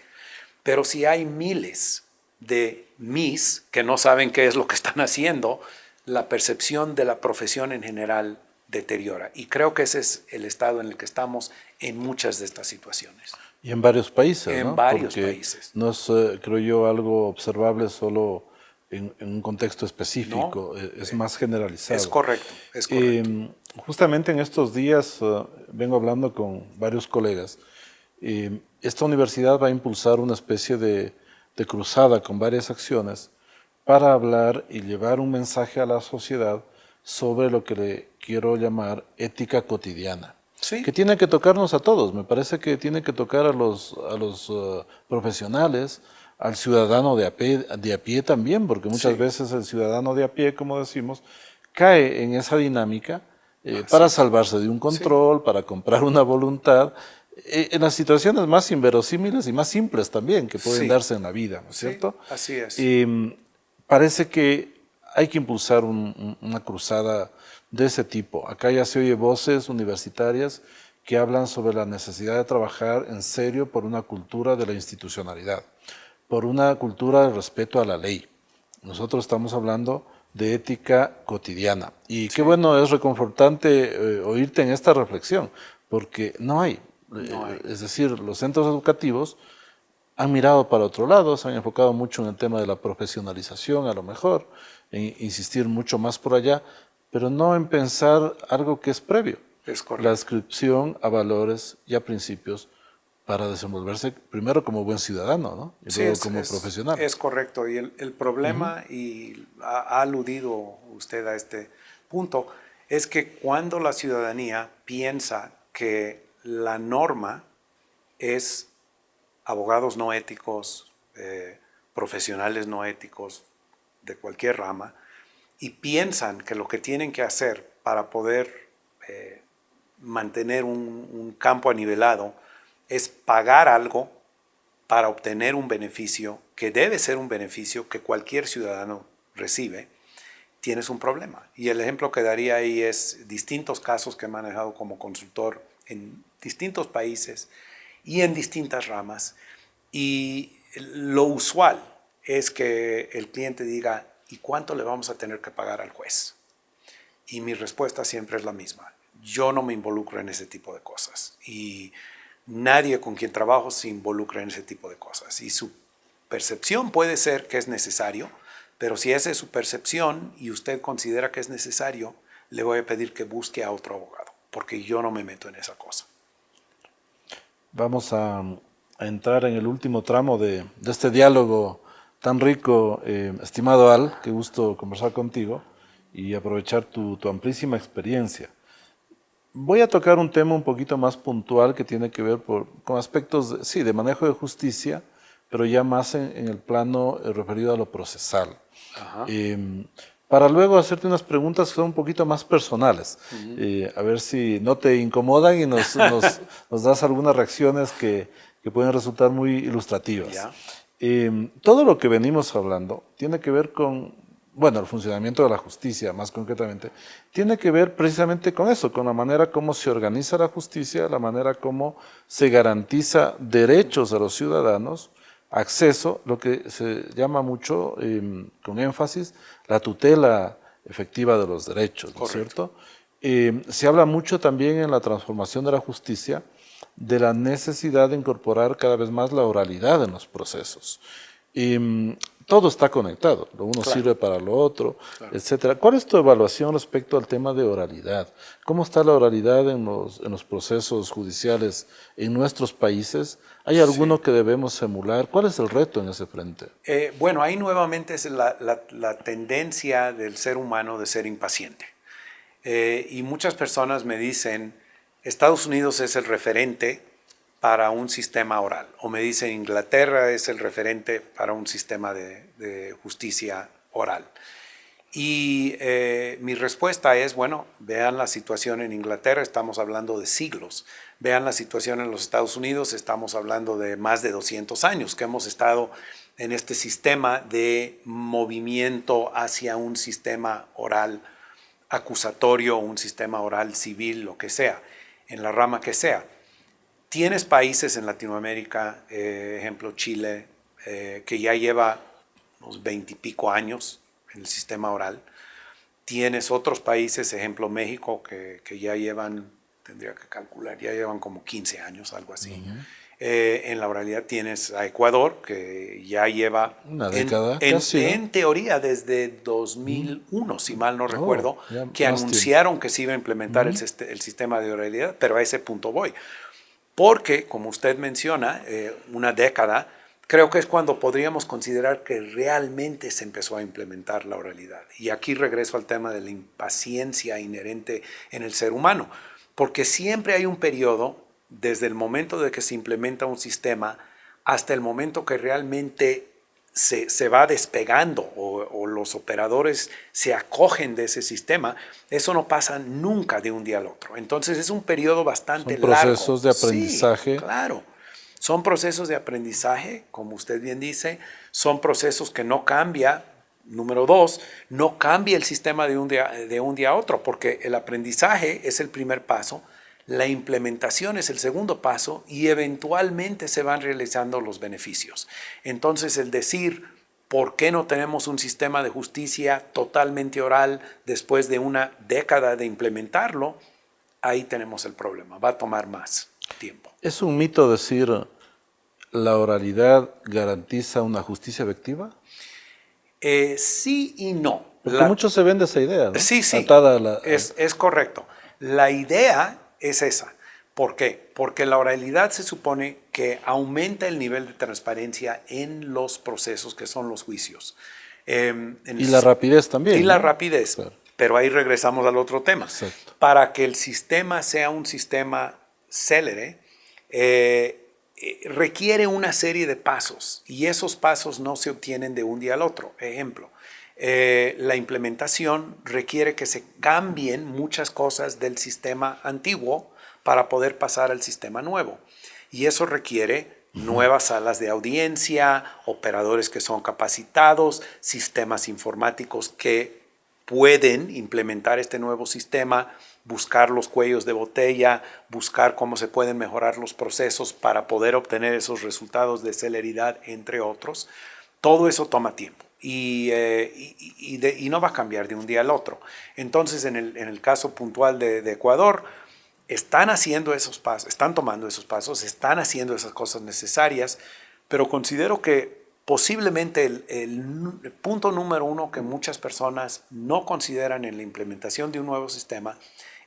Pero si hay miles de mis que no saben qué es lo que están haciendo, la percepción de la profesión en general deteriora. Y creo que ese es el estado en el que estamos en muchas de estas situaciones. Y en varios países, En ¿no? varios Porque países. no es, creo yo, algo observable solo en un contexto específico, No, es más generalizado. es correcto, es correcto. Justamente en estos días vengo hablando con varios colegas. Esta universidad va a impulsar una especie de cruzada con varias acciones para hablar y llevar un mensaje a la sociedad sobre lo que le quiero llamar ética cotidiana. Sí. Que tiene que tocarnos a todos. Me parece que tiene que tocar a los profesionales, al ciudadano de a pie también, porque muchas Sí. veces el ciudadano de a pie, como decimos, cae en esa dinámica para salvarse de un control, para comprar una voluntad, en las situaciones más inverosímiles y más simples también que pueden Sí. darse en la vida, ¿no es cierto? Así es. Parece que hay que impulsar una cruzada de ese tipo. Acá ya se oye voces universitarias que hablan sobre la necesidad de trabajar en serio por una cultura de la institucionalidad, por una cultura de respeto a la ley. Nosotros estamos hablando de ética cotidiana. Y qué bueno, es reconfortante oírte en esta reflexión, porque no hay. Es decir, los centros educativos han mirado para otro lado, se han enfocado mucho en el tema de la profesionalización, a lo mejor, en insistir mucho más por allá, pero no en pensar algo que es previo. Es correcto. La adscripción a valores y a principios para desenvolverse primero como buen ciudadano, ¿no? Y luego como profesional. Es correcto. Y el problema, y ha aludido usted a este punto, es que cuando la ciudadanía piensa que la norma es abogados no éticos, profesionales no éticos de cualquier rama, y piensan que lo que tienen que hacer para poder mantener un campo anivelado es pagar algo para obtener un beneficio que debe ser un beneficio que cualquier ciudadano recibe, tienes un problema. Y el ejemplo que daría ahí es distintos casos que he manejado como consultor en distintos países y en distintas ramas. Y lo usual es que el cliente diga, ¿y cuánto le vamos a tener que pagar al juez? Y mi respuesta siempre es la misma. Yo no me involucro en ese tipo de cosas. Y nadie con quien trabajo se involucra en ese tipo de cosas. Y su percepción puede ser que es necesario, pero si esa es su percepción y usted considera que es necesario, le voy a pedir que busque a otro abogado, porque yo no me meto en esa cosa. Vamos a entrar en el último tramo de este diálogo tan rico. Estimado Al, qué gusto conversar contigo y aprovechar tu amplísima experiencia. Voy a tocar un tema un poquito más puntual que tiene que ver con aspectos, sí, de manejo de justicia, pero ya más en el plano referido a lo procesal. Para luego hacerte unas preguntas que son un poquito más personales, a ver si no te incomodan y nos das algunas reacciones que pueden resultar muy ilustrativas. Todo lo que venimos hablando tiene que ver con, bueno, el funcionamiento de la justicia, más concretamente, tiene que ver precisamente con eso, con la manera como se organiza la justicia, la manera como se garantiza derechos a los ciudadanos, acceso, lo que se llama mucho, con énfasis, la tutela efectiva de los derechos, ¿no es cierto? Se habla mucho también en la transformación de la justicia de la necesidad de incorporar cada vez más la oralidad en los procesos. Todo está conectado, lo uno sirve para lo otro, etcétera. ¿Cuál es tu evaluación respecto al tema de oralidad? ¿Cómo está la oralidad en los procesos judiciales en nuestros países? ¿Hay alguno que debemos emular? ¿Cuál es el reto en ese frente? Bueno, ahí nuevamente es la tendencia del ser humano de ser impaciente. Y muchas personas me dicen, Estados Unidos es el referente para un sistema oral. O me dicen, Inglaterra es el referente para un sistema de justicia oral. Y mi respuesta es, bueno, vean la situación en Inglaterra, estamos hablando de siglos. Vean la situación en los Estados Unidos, estamos hablando de más de 200 años que hemos estado en este sistema de movimiento hacia un sistema oral acusatorio, un sistema oral civil, lo que sea, en la rama que sea. Tienes países en Latinoamérica, ejemplo Chile, que ya lleva unos 20 y pico años en el sistema oral. Tienes otros países, ejemplo México, que ya llevan, tendría que calcular, ya llevan como 15 años, algo así. En la oralidad tienes a Ecuador, que ya lleva una década casi, ¿no? En teoría desde 2001, si mal no recuerdo, que anunciaron que se iba a implementar el sistema de oralidad, pero a ese punto voy. Porque, como usted menciona, una década, creo que es cuando podríamos considerar que realmente se empezó a implementar la oralidad. Y aquí regreso al tema de la impaciencia inherente en el ser humano, porque siempre hay un periodo, desde el momento de que se implementa un sistema hasta el momento que realmente se va despegando o los operadores se acogen de ese sistema. Eso no pasa nunca de un día al otro. Entonces es un periodo bastante largo. Son procesos de aprendizaje. Sí, claro. Son procesos de aprendizaje, como usted bien dice, son procesos que no cambia. Número dos, no cambia el sistema de un día a otro, porque el aprendizaje es el primer paso, la implementación es el segundo paso y eventualmente se van realizando los beneficios. Entonces el decir, ¿por qué no tenemos un sistema de justicia totalmente oral después de una década de implementarlo? Ahí tenemos el problema, va a tomar más tiempo. ¿Es un mito decir la oralidad garantiza una justicia efectiva? Sí y no. Porque muchos se vende esa idea, ¿no? Sí, es correcto. La idea es esa. ¿Por qué? Porque la oralidad se supone que aumenta el nivel de transparencia en los procesos que son los juicios. Y la rapidez también. Y ¿no? la rapidez. Claro. Pero ahí regresamos al otro tema. Exacto. Para que el sistema sea un sistema célere, requiere una serie de pasos y esos pasos no se obtienen de un día al otro. Ejemplo, la implementación requiere que se cambien muchas cosas del sistema antiguo para poder pasar al sistema nuevo. Y eso requiere nuevas salas de audiencia, operadores que son capacitados, sistemas informáticos que pueden implementar este nuevo sistema, buscar los cuellos de botella, buscar cómo se pueden mejorar los procesos para poder obtener esos resultados de celeridad, entre otros. Todo eso toma tiempo. y no va a cambiar de un día al otro. Entonces, en el caso puntual de Ecuador, están haciendo esos pasos, están tomando esos pasos, están haciendo esas cosas necesarias, pero considero que posiblemente el punto número uno que muchas personas no consideran en la implementación de un nuevo sistema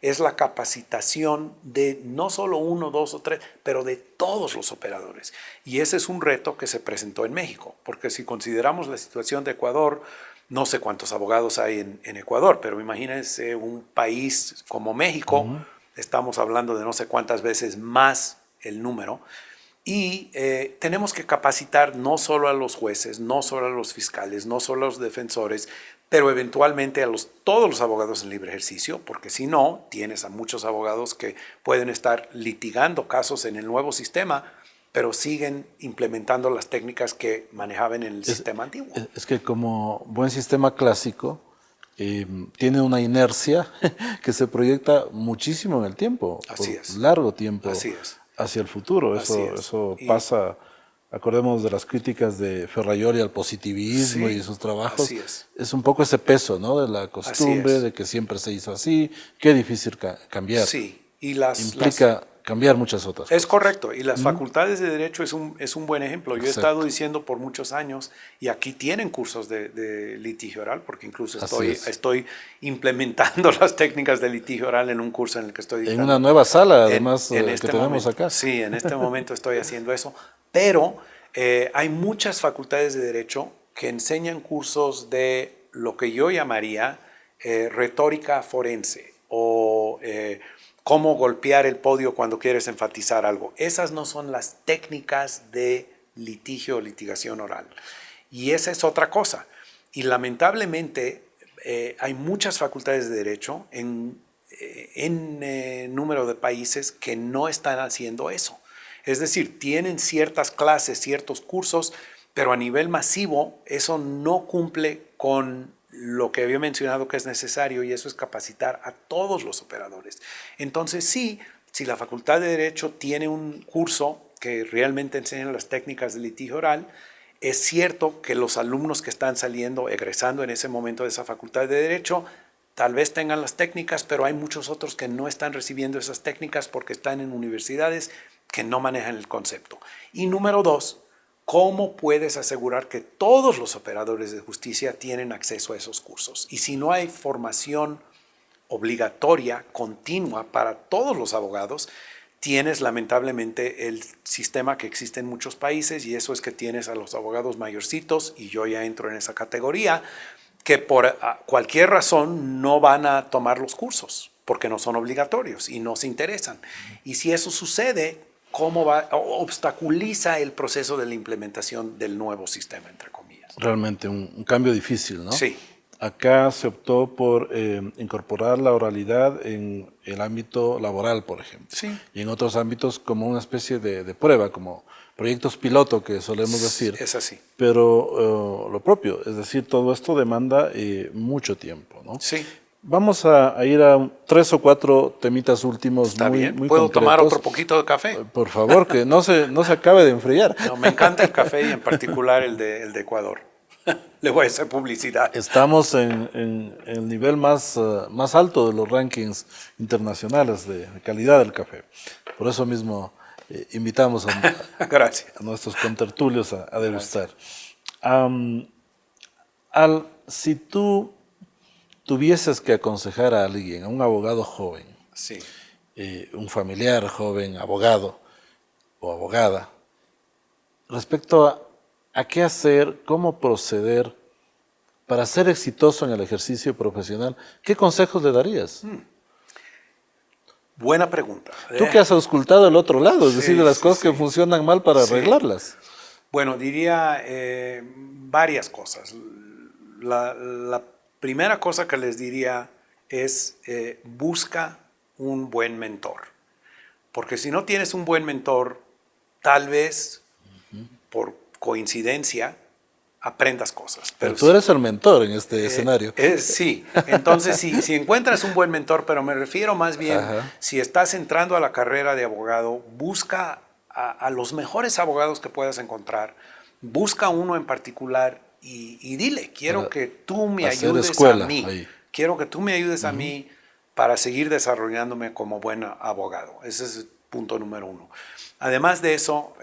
es la capacitación de no solo uno, dos o tres, pero de todos los operadores. Y ese es un reto que se presentó en México, porque si consideramos la situación de Ecuador, no sé cuántos abogados hay en Ecuador, pero imagínense un país como México, estamos hablando de no sé cuántas veces más el número, y tenemos que capacitar no solo a los jueces, no solo a los fiscales, no solo a los defensores, pero eventualmente a todos los abogados en libre ejercicio, porque si no, tienes a muchos abogados que pueden estar litigando casos en el nuevo sistema, pero siguen implementando las técnicas que manejaban en el sistema antiguo. Es que como buen sistema clásico, tiene una inercia que se proyecta muchísimo en el tiempo, Así es. largo tiempo Así es. hacia el futuro. Eso pasa, acordemos de las críticas de Ferrajoli al positivismo y sus trabajos. Así es. Es un poco ese peso, ¿no? De la costumbre, de que siempre se hizo así, qué difícil cambiar. Sí, y implica cambiar muchas otras cosas. Es correcto, y las facultades de Derecho es un buen ejemplo. Yo he estado diciendo por muchos años, y aquí tienen cursos de litigio oral, porque incluso estoy implementando las técnicas de litigio oral en un curso en el que estoy dictando. En una nueva sala, además, que tenemos momento, acá. Sí, en este momento estoy haciendo eso, pero hay muchas facultades de Derecho que enseñan cursos de lo que yo llamaría retórica forense o cómo golpear el podio cuando quieres enfatizar algo. Esas no son las técnicas de litigio o litigación oral. Y esa es otra cosa. Y lamentablemente hay muchas facultades de Derecho en número de países que no están haciendo eso. Es decir, tienen ciertas clases, ciertos cursos, pero a nivel masivo eso no cumple con lo que había mencionado que es necesario, y eso es capacitar a todos los operadores. Entonces sí, si la Facultad de Derecho tiene un curso que realmente enseña las técnicas de litigio oral, es cierto que los alumnos que están saliendo, egresando en ese momento de esa Facultad de Derecho, tal vez tengan las técnicas, pero hay muchos otros que no están recibiendo esas técnicas porque están en universidades que no manejan el concepto. Y número dos, ¿cómo puedes asegurar que todos los operadores de justicia tienen acceso a esos cursos? Y si no hay formación obligatoria, continua para todos los abogados, tienes lamentablemente el sistema que existe en muchos países, y eso es que tienes a los abogados mayorcitos, y yo ya entro en esa categoría, que por cualquier razón no van a tomar los cursos, porque no son obligatorios y no se interesan. Y si eso sucede, ¿cómo obstaculiza el proceso de la implementación del nuevo sistema, entre comillas? Realmente un cambio difícil, ¿no? Sí. Acá se optó por incorporar la oralidad en el ámbito laboral, por ejemplo. Sí. Y en otros ámbitos como una especie de prueba, como proyectos piloto que solemos decir. Es así. Pero lo propio, es decir, todo esto demanda mucho tiempo, ¿no? Sí. Vamos a ir a 3 o 4 temitas últimos. Está muy, bien. muy ¿Puedo concretos. tomar otro poquito de café? Por favor, que no se acabe de enfriar. No, me encanta el café, y en particular el de Ecuador. Le voy a hacer publicidad. Estamos en el nivel más alto de los rankings internacionales de calidad del café. Por eso mismo invitamos Gracias. a nuestros contertulios a degustar. Si tú tuvieses que aconsejar a alguien, a un abogado joven, Sí. Un familiar joven, abogado o abogada, respecto a qué hacer, cómo proceder para ser exitoso en el ejercicio profesional, ¿qué consejos le darías? Buena pregunta. Tú que has auscultado el otro lado, es Sí, decir, de las sí, cosas sí. que funcionan mal para arreglarlas. Bueno, diría varias cosas. La primera cosa que les diría es busca un buen mentor. Porque si no tienes un buen mentor, tal vez por coincidencia aprendas cosas. Pero tú eres el mentor en este escenario. Sí, entonces si encuentras un buen mentor, pero me refiero más bien, si estás entrando a la carrera de abogado, busca a los mejores abogados que puedas encontrar, busca uno en particular y dile, quiero que tú me hacer ayudes escuela a mí. ahí. Quiero que tú me ayudes a mí para seguir desarrollándome como buen abogado. Ese es el punto número uno. Además de eso,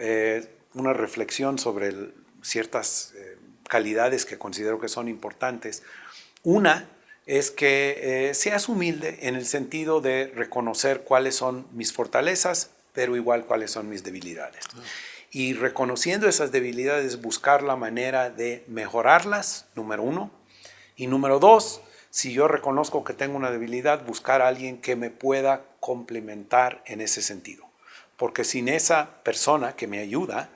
una reflexión sobre ciertas calidades que considero que son importantes. Una es que seas humilde en el sentido de reconocer cuáles son mis fortalezas, pero igual cuáles son mis debilidades. Y reconociendo esas debilidades, buscar la manera de mejorarlas, número uno. Y número dos, si yo reconozco que tengo una debilidad, buscar a alguien que me pueda complementar en ese sentido. Porque sin esa persona que me ayuda,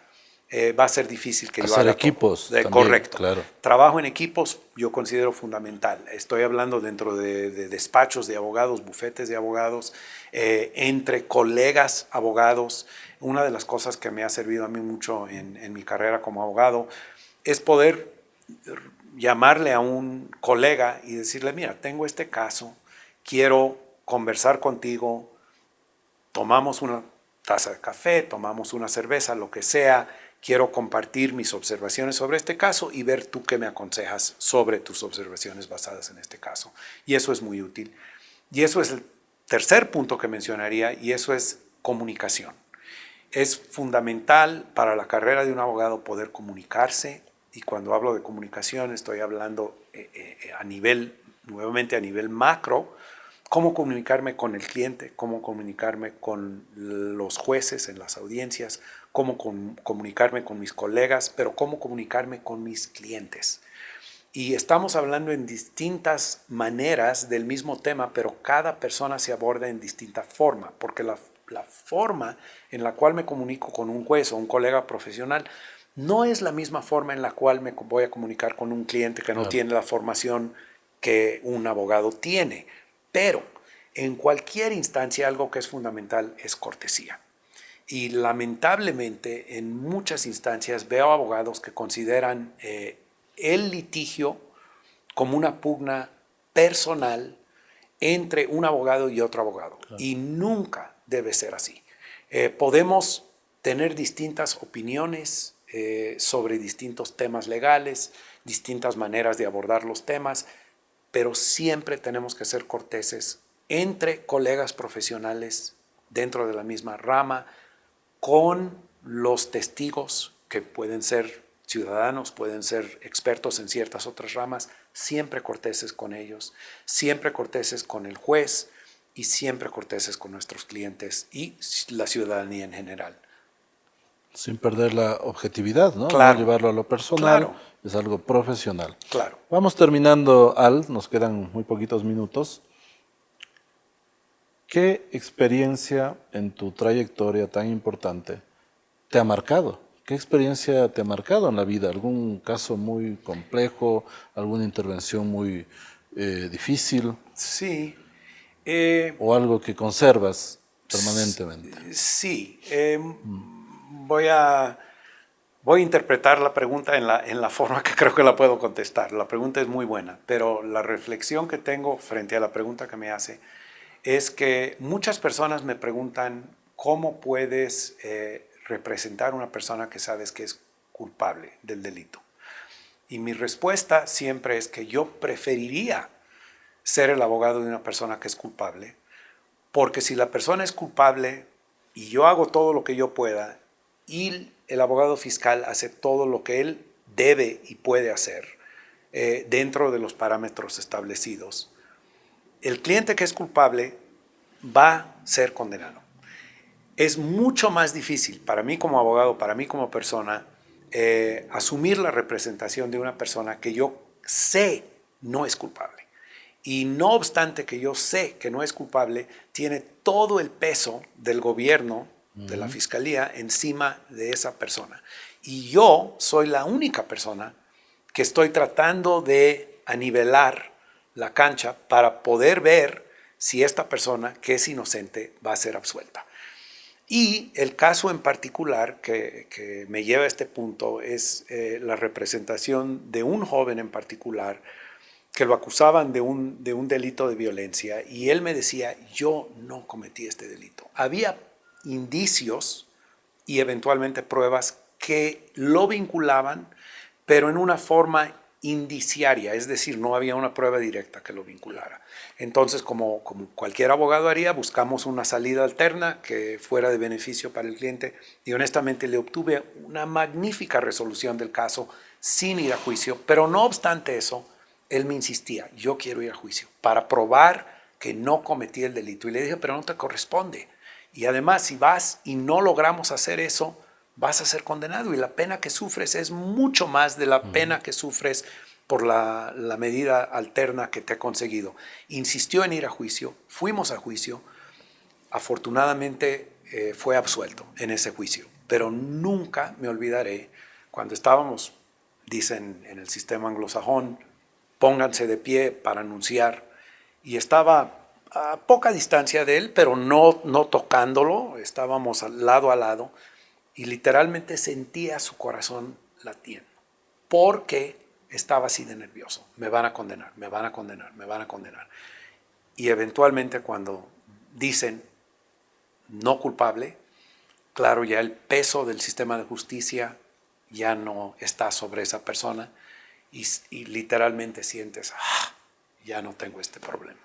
va a ser difícil que yo haga equipos todo. también, Correcto. claro. Trabajo en equipos yo considero fundamental. Estoy hablando dentro de despachos de abogados, bufetes de abogados, entre colegas abogados. Una de las cosas que me ha servido a mí mucho en mi carrera como abogado es poder llamarle a un colega y decirle, mira, tengo este caso, quiero conversar contigo, tomamos una taza de café, tomamos una cerveza, lo que sea, quiero compartir mis observaciones sobre este caso y ver tú qué me aconsejas sobre tus observaciones basadas en este caso. Y eso es muy útil. Y eso es el tercer punto que mencionaría, y eso es comunicación. Es fundamental para la carrera de un abogado poder comunicarse, y cuando hablo de comunicación estoy hablando nuevamente a nivel macro, cómo comunicarme con el cliente, cómo comunicarme con los jueces en las audiencias, cómo comunicarme con mis colegas, pero cómo comunicarme con mis clientes. Y estamos hablando en distintas maneras del mismo tema, pero cada persona se aborda en distinta forma, porque la forma en la cual me comunico con un juez o un colega profesional no es la misma forma en la cual me voy a comunicar con un cliente que no tiene la formación que un abogado tiene. Pero en cualquier instancia algo que es fundamental es cortesía. Y lamentablemente en muchas instancias veo abogados que consideran el litigio como una pugna personal entre un abogado y otro abogado. Claro. Y nunca debe ser así. Podemos tener distintas opiniones sobre distintos temas legales, distintas maneras de abordar los temas, pero siempre tenemos que ser corteses entre colegas profesionales dentro de la misma rama, con los testigos que pueden ser ciudadanos, pueden ser expertos en ciertas otras ramas, siempre corteses con ellos, siempre corteses con el juez y siempre corteses con nuestros clientes y la ciudadanía en general. Sin perder la objetividad, ¿no? Claro. No llevarlo a lo personal, Claro. Es algo profesional. Claro. Vamos terminando, Al, nos quedan muy poquitos minutos. ¿Qué experiencia en tu trayectoria tan importante te ha marcado? ¿Qué experiencia te ha marcado en la vida? ¿Algún caso muy complejo? ¿Alguna intervención muy difícil? Sí. ¿O algo que conservas permanentemente? Sí. Voy a interpretar la pregunta en la forma que creo que la puedo contestar. La pregunta es muy buena, pero la reflexión que tengo frente a la pregunta que me hace es que muchas personas me preguntan cómo puedes representar a una persona que sabes que es culpable del delito. Y mi respuesta siempre es que yo preferiría ser el abogado de una persona que es culpable, porque si la persona es culpable y yo hago todo lo que yo pueda y el abogado fiscal hace todo lo que él debe y puede hacer dentro de los parámetros establecidos, el cliente que es culpable va a ser condenado. Es mucho más difícil para mí como abogado, para mí como persona, asumir la representación de una persona que yo sé no es culpable. Y no obstante que yo sé que no es culpable, tiene todo el peso del gobierno, de la fiscalía, encima de esa persona. Y yo soy la única persona que estoy tratando de anivelar la cancha para poder ver si esta persona que es inocente va a ser absuelta. Y el caso en particular que me lleva a este punto es la representación de un joven en particular que lo acusaban de un delito de violencia y él me decía, yo no cometí este delito. Había indicios y eventualmente pruebas que lo vinculaban, pero en una forma indiciaria, es decir, no había una prueba directa que lo vinculara. Entonces, como cualquier abogado haría, buscamos una salida alterna que fuera de beneficio para el cliente y honestamente le obtuve una magnífica resolución del caso sin ir a juicio, pero no obstante eso, él me insistía, yo quiero ir a juicio para probar que no cometí el delito. Y le dije, pero no te corresponde. Y además, si vas y no logramos hacer eso, vas a ser condenado y la pena que sufres es mucho más de la pena que sufres por la medida alterna que te he conseguido. Insistió en ir a juicio, fuimos a juicio, afortunadamente fue absuelto en ese juicio, pero nunca me olvidaré cuando estábamos, dicen en el sistema anglosajón, pónganse de pie para anunciar, y estaba a poca distancia de él, pero no tocándolo, estábamos lado a lado, y literalmente sentía su corazón latiendo, porque estaba así de nervioso. Me van a condenar, me van a condenar, me van a condenar. Y eventualmente cuando dicen no culpable, claro, ya el peso del sistema de justicia ya no está sobre esa persona y literalmente sientes, ya no tengo este problema.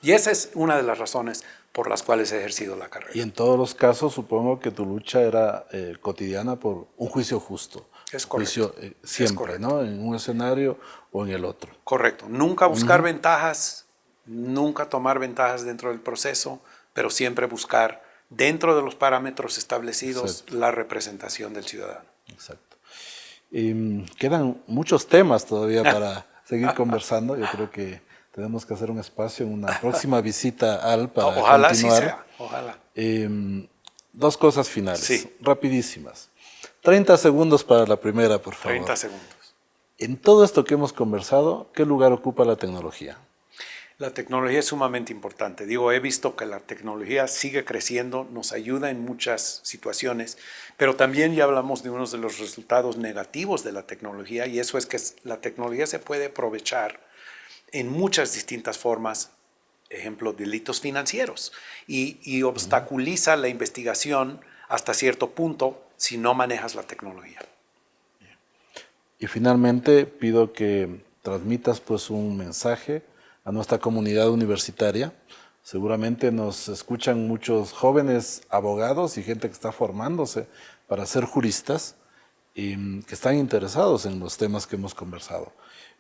Y esa es una de las razones por las cuales he ejercido la carrera. Y en todos los casos supongo que tu lucha era cotidiana por un juicio justo. Es correcto. Juicio siempre, ¿no? En un escenario o en el otro. Correcto. Nunca buscar ventajas, nunca tomar ventajas dentro del proceso, pero siempre buscar dentro de los parámetros establecidos. Exacto. La representación del ciudadano. Exacto. Quedan muchos temas todavía para seguir conversando. Yo creo que tenemos que hacer un espacio en una próxima visita al para ojalá continuar. Sí sea, ojalá. Dos cosas finales, sí. Rapidísimas. 30 segundos para la primera, por favor. 30 segundos. En todo esto que hemos conversado, ¿qué lugar ocupa la tecnología? La tecnología es sumamente importante. Digo, he visto que la tecnología sigue creciendo, nos ayuda en muchas situaciones, pero también ya hablamos de uno de los resultados negativos de la tecnología, y eso es que la tecnología se puede aprovechar en muchas distintas formas, ejemplo, delitos financieros, y obstaculiza la investigación hasta cierto punto si no manejas la tecnología. Y finalmente pido que transmitas pues un mensaje a nuestra comunidad universitaria. Seguramente nos escuchan muchos jóvenes abogados y gente que está formándose para ser juristas y que están interesados en los temas que hemos conversado.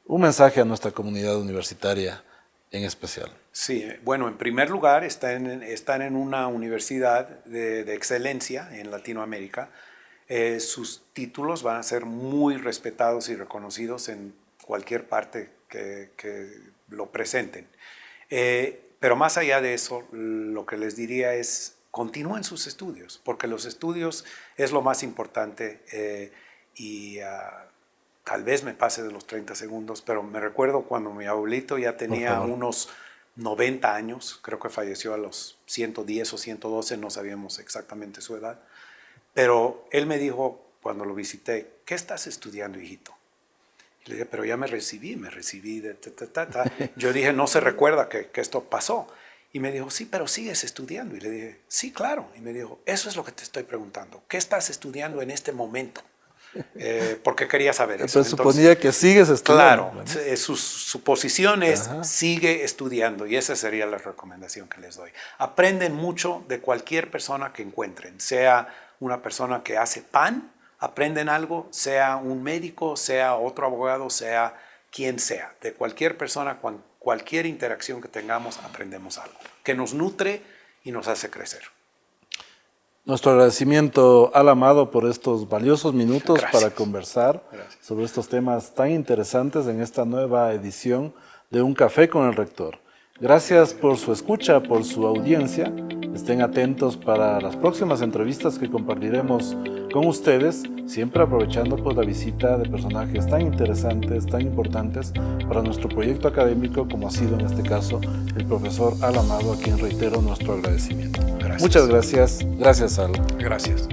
Un mensaje a nuestra comunidad universitaria en especial. Sí, bueno, en primer lugar están en una universidad de excelencia en Latinoamérica. Sus títulos van a ser muy respetados y reconocidos en cualquier parte que lo presenten. Pero más allá de eso, lo que les diría es continúen sus estudios, porque los estudios es lo más importante tal vez me pase de los 30 segundos, pero me recuerdo cuando mi abuelito ya tenía unos 90 años, creo que falleció a los 110 o 112, no sabíamos exactamente su edad, pero él me dijo cuando lo visité, ¿qué estás estudiando, hijito? Y le dije, pero ya me recibí de Yo dije, no se recuerda que esto pasó. Y me dijo, sí, pero sigues estudiando. Y le dije, sí, claro. Y me dijo, eso es lo que te estoy preguntando. ¿Qué estás estudiando en este momento? Porque quería saber eso. Entonces suponía que sigues estudiando. Claro, su posición es sigue estudiando y esa sería la recomendación que les doy. Aprenden mucho de cualquier persona que encuentren, sea una persona que hace pan, aprenden algo, sea un médico, sea otro abogado, sea quien sea. De cualquier persona, cualquier interacción que tengamos, aprendemos algo que nos nutre y nos hace crecer. Nuestro agradecimiento al Amado por estos valiosos minutos para conversar sobre estos temas tan interesantes en esta nueva edición de Un Café con el Rector. Gracias por su escucha, por su audiencia. Estén atentos para las próximas entrevistas que compartiremos con ustedes, siempre aprovechando pues, la visita de personajes tan interesantes, tan importantes para nuestro proyecto académico, como ha sido en este caso el profesor Al Amado, a quien reitero nuestro agradecimiento. Gracias. Muchas gracias. Gracias, Al. Gracias.